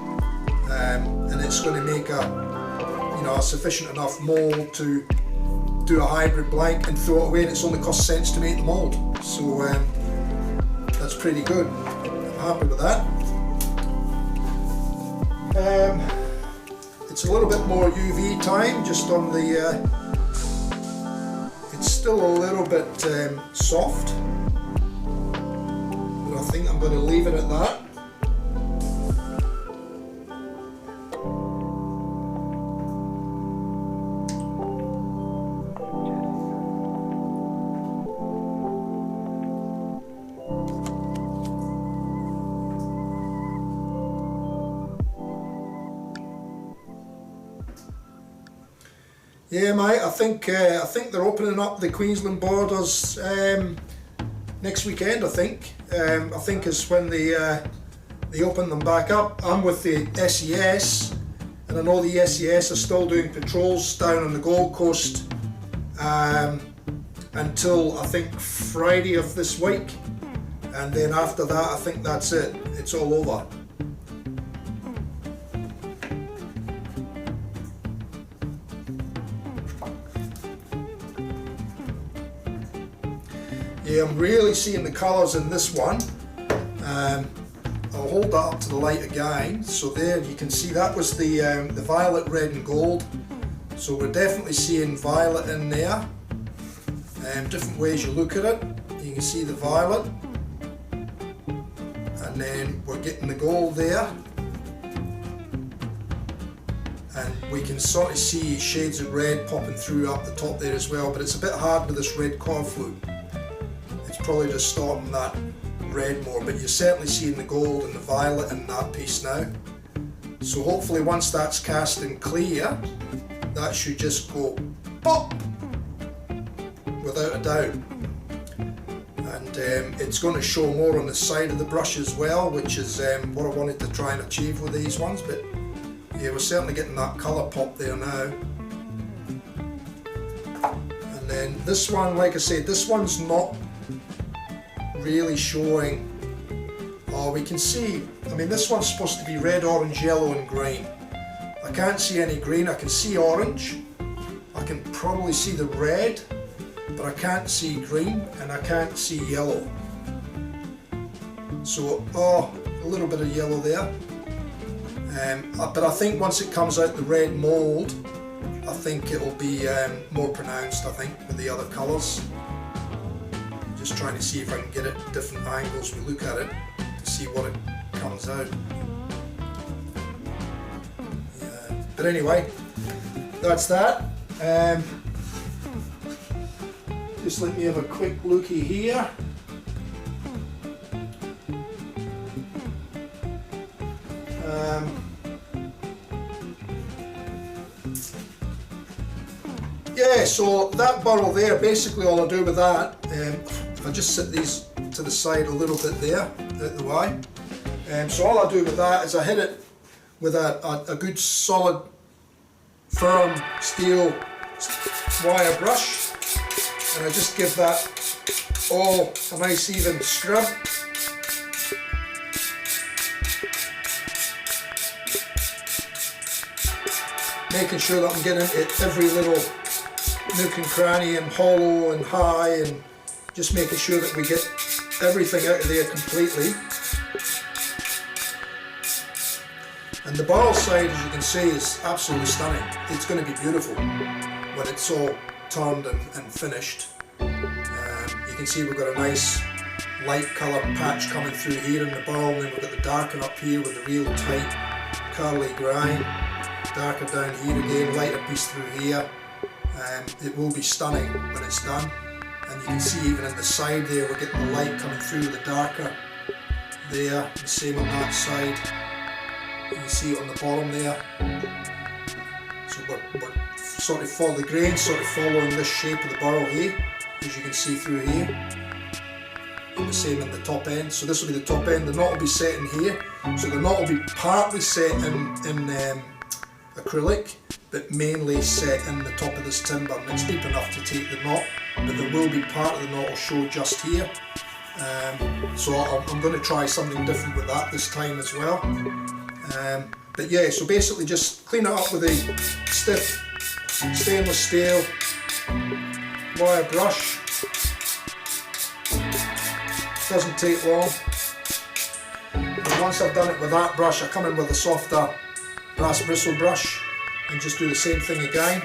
and it's going to make a sufficient enough mould to do a hybrid blank and throw it away, and it's only cost cents to make the mould. So that's pretty good. I'm happy with that. It's a little bit more UV time just on the. It's still a little bit soft, but I think I'm going to leave it at that. Yeah, mate. I think they're opening up the Queensland borders next weekend. I think is when they open them back up. I'm with the SES, and I know the SES are still doing patrols down on the Gold Coast until I think Friday of this week, and then after that I think that's it. It's all over. Yeah, I'm really seeing the colours in this one. I'll hold that up to the light again. So there you can see that was the violet, red and gold. So we're definitely seeing violet in there. Different ways you look at it. You can see the violet. And then we're getting the gold there. and we can sort of see shades of red popping through up the top there as well, but it's a bit hard with this red core flute. It's probably just starting that red more, but you're certainly seeing the gold and the violet in that piece now. So hopefully once that's cast and clear, that should just go pop, without a doubt. And it's going to show more on the side of the brush as well, which is what I wanted to try and achieve with these ones. But yeah, we're certainly getting that colour pop there now. And then this one, like I said, this one's not really showing. Oh, we can see, I mean, this one's supposed to be red, orange, yellow and green. I can't see any green. I can see orange, I can probably see the red, but I can't see green and I can't see yellow. So, oh, a little bit of yellow there. But I think once it comes out the red mould, I think it'll be more pronounced, I think, with the other colours. Just trying to see if I can get it at different angles we look at it to see what it comes out. Yeah. But anyway, that's that. Just let me have a quick looky here. Yeah, so that burl there, basically all I do with that, I just set these to the side a little bit there, out the way. So all I do with that is I hit it with a good solid, firm steel wire brush, and I just give that all a nice even scrub. Making sure that I'm getting it every little nook and cranny and hollow and high, and just making sure that we get everything out of there completely. And the burl side, as you can see, is absolutely stunning. It's going to be beautiful when it's all turned and finished. You can see we've got a nice light colour patch coming through here in the burl, and then we've got the darker up here with the real tight curly grind. Darker down here again, lighter piece through here. It will be stunning when it's done, and you can see even in the side there we're getting the light coming through the darker there, the same on that side. You can see it on the bottom there. So we're sort of follow the grain, sort of following this shape of the burl here, as you can see through here. And the same in the top end. So this will be the top end. The knot will be set in here. So the knot will be partly set in acrylic, but mainly set in the top of this timber, and it's deep enough to take the knot, but there will be part of the knot will show just here. So I'm going to try something different with that this time as well. But yeah, so basically just clean it up with a stiff stainless steel wire brush. Doesn't take long. And once I've done it with that brush, I come in with a softer brass bristle brush and just do the same thing again,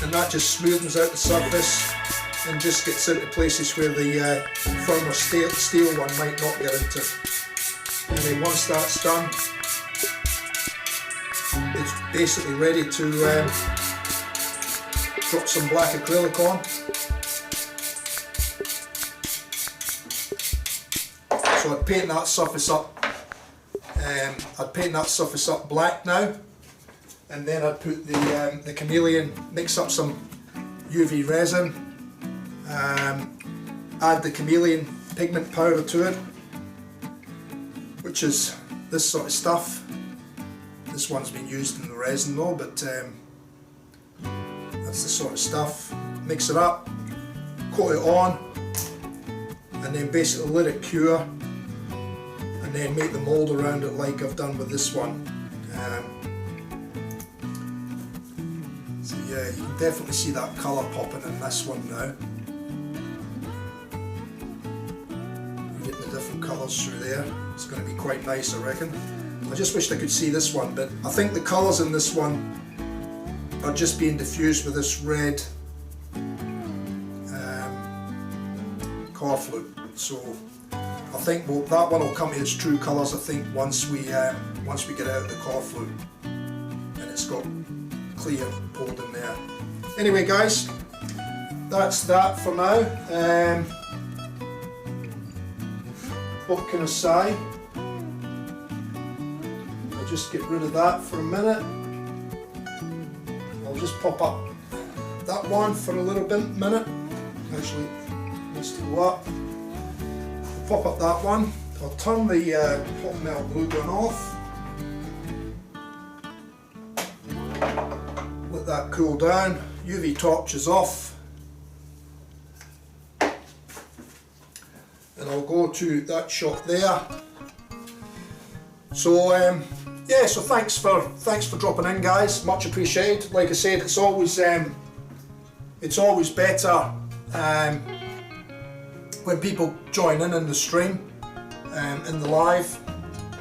and that just smoothens out the surface and just gets into places where the firmer steel one might not get into. And then once that's done, it's basically ready to drop some black acrylic on. So I'd paint that surface up. I'd paint that surface up black now, and then I'd put the chameleon, mix up some UV resin, add the chameleon pigment powder to it, which is this sort of stuff. This one's been used in the resin though, but that's the sort of stuff. Mix it up, coat it on, and then basically let it cure, and then make the mould around it like I've done with this one. So yeah, you can definitely see that colour popping in this one now. You're getting the different colours through there. It's going to be quite nice, I reckon. I just wished I could see this one, but I think the colours in this one are just being diffused with this red core flute. So I think that one will come to its true colours, I think, once we get out of the core flute and it's got clear poured in there. Anyway guys, that's that for now. What can I say? I'll just get rid of that for a minute. I'll just pop up that one for a little minute. Actually, it needs to go up. Pop up that one. I'll turn the hot metal glue gun off. Let that cool down. UV torch is off. And I'll go to that shot there. So yeah, so thanks for dropping in, guys. Much appreciated. Like I said, it's always better when people join in the stream, in the live.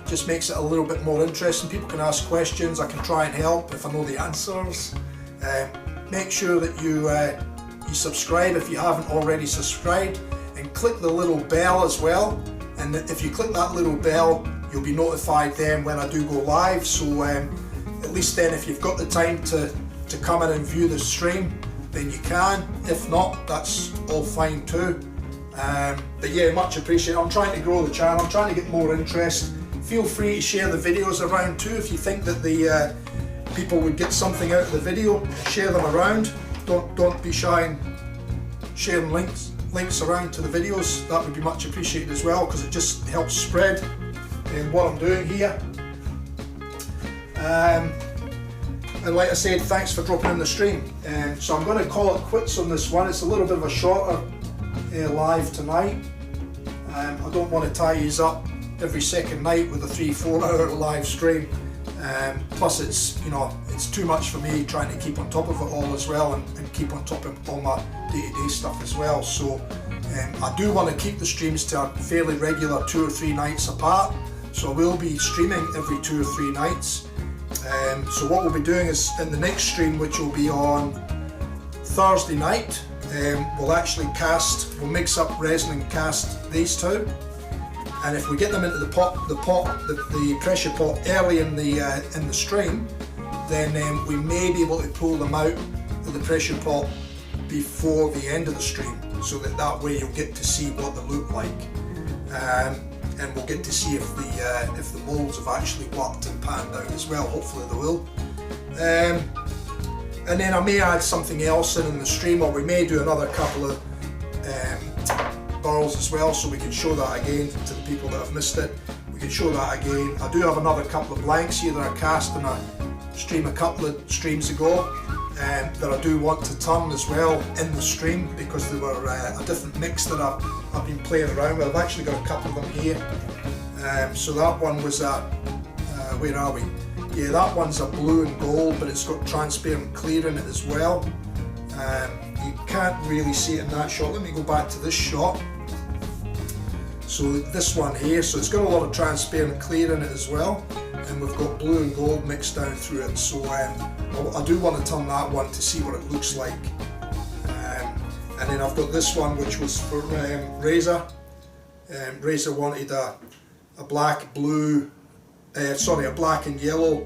Just makes it a little bit more interesting. People can ask questions. I can try and help if I know the answers. Make sure that you subscribe if you haven't already subscribed, and click the little bell as well. And if you click that little bell, you'll be notified then when I do go live. So at least then, if you've got the time to come in and view the stream, then you can. If not, that's all fine too. But yeah, much appreciated. I'm trying to grow the channel. I'm trying to get more interest. Feel free to share the videos around too. If you think that the people would get something out of the video, share them around. Don't be shy in sharing links around to the videos. That would be much appreciated as well, because it just helps spread what I'm doing here. And like I said, thanks for dropping in the stream. So I'm going to call it quits on this one. It's a little bit of a shorter live tonight. I don't want to tie you up every second night with a 3-4 hour live stream. Plus it's too much for me trying to keep on top of it all as well, and keep on top of all my day-to-day stuff as well. So I do want to keep the streams to a fairly regular 2 or 3 nights apart. So I will be streaming every 2 or 3 nights. So what we'll be doing is, in the next stream, which will be on Thursday night, we'll actually we'll mix up resin and cast these two. And if we get them into the pressure pot early in the stream, then we may be able to pull them out of the pressure pot before the end of the stream, so that way you'll get to see what they look like, and we'll get to see if the moulds have actually worked and panned out as well. Hopefully they will. And then I may add something else in the stream, or we may do another couple of burls as well, so we can show that again to the people that have missed it. We can show that again. I do have another couple of blanks here that I cast in a stream a couple of streams ago, that I do want to turn as well in the stream, because they were a different mix that I've been playing around with. I've actually got a couple of them here. So that one was where are we? Yeah, that one's a blue and gold, but it's got transparent clear in it as well. You can't really see it in that shot. Let me go back to this shot. So this one here, so it's got a lot of transparent clear in it as well, and we've got blue and gold mixed down through it. So I do want to turn that one to see what it looks like. And then I've got this one, which was for Razor. Razor wanted a black, blue, a black and yellow,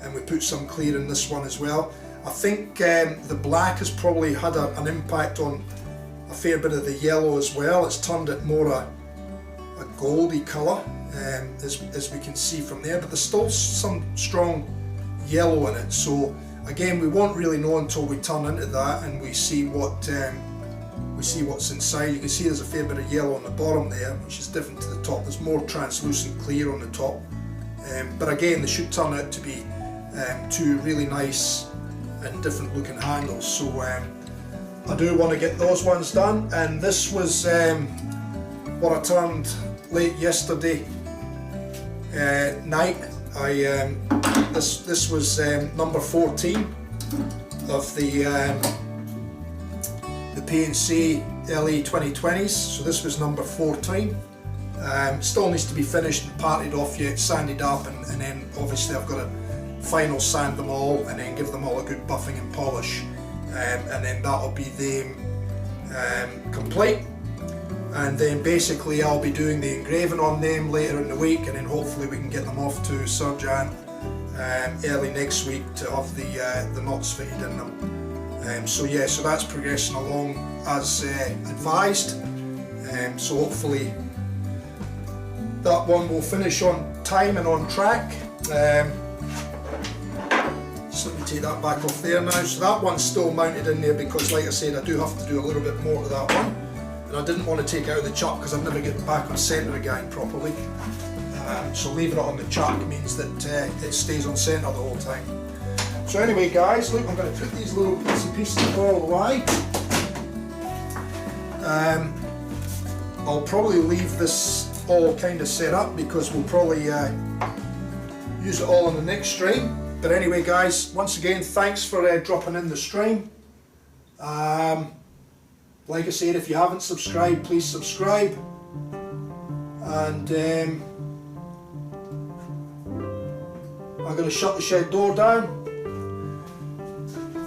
and we put some clear in this one as well. I think the black has probably had an impact on a fair bit of the yellow as well. It's turned it more a goldy colour, as we can see from there, but there's still some strong yellow in it. So again, we won't really know until we turn into that and we see what's inside. You can see there's a fair bit of yellow on the bottom there, which is different to the top. There's more translucent clear on the top, but again, they should turn out to be 2 really nice and different looking handles. So I do want to get those ones done, and this was what I turned late yesterday night. This was number 14 of the P&C LE 2020s. So this was number 14. Still needs to be finished and parted off yet, sanded up, and then obviously I've got to final sand them all and then give them all a good buffing and polish, and then that'll be them complete. and then basically I'll be doing the engraving on them later in the week, and then hopefully we can get them off to Sir Jan early next week to have the knots fitted in them. So yeah, so that's progressing along as advised. So hopefully that one will finish on time and on track. So let me take that back off there now. So that one's still mounted in there because, like I said, I do have to do a little bit more to that one. And I didn't want to take it out of the chuck because I've never got it back on centre again properly. So leaving it on the chuck means that it stays on centre the whole time. So anyway guys, look, I'm going to put these little pieces of burl away. I'll probably leave this all kind of set up because we'll probably use it all on the next stream. But anyway guys, once again, thanks for dropping in the stream. Like I said, if you haven't subscribed, please subscribe. And I'm going to shut the shed door down.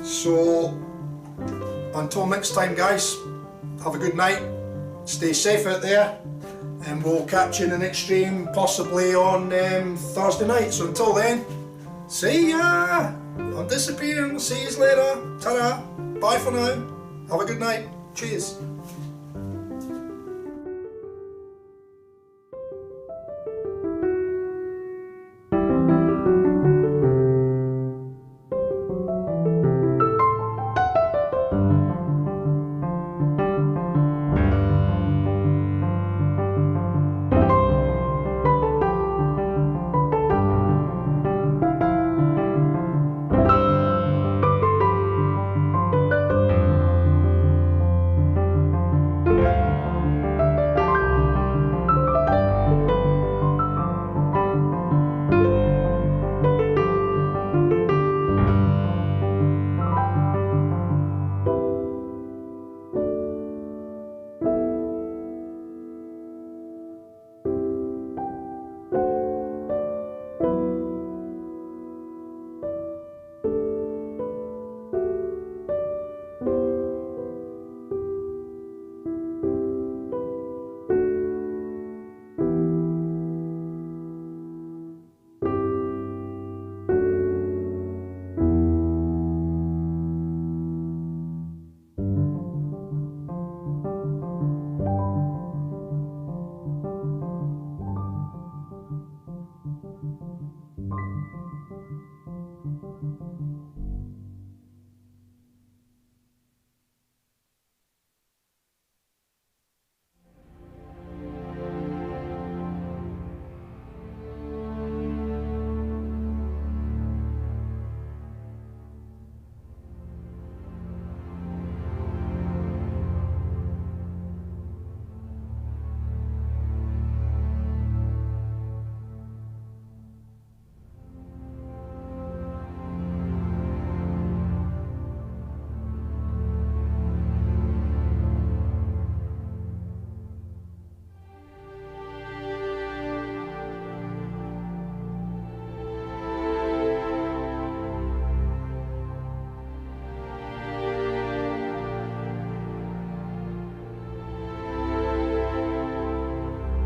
So until next time guys, have a good night, stay safe out there, and we'll catch you in the next stream possibly on Thursday night. So until then, see ya! I'm disappearing, see you later, ta-da, bye for now, have a good night, cheers.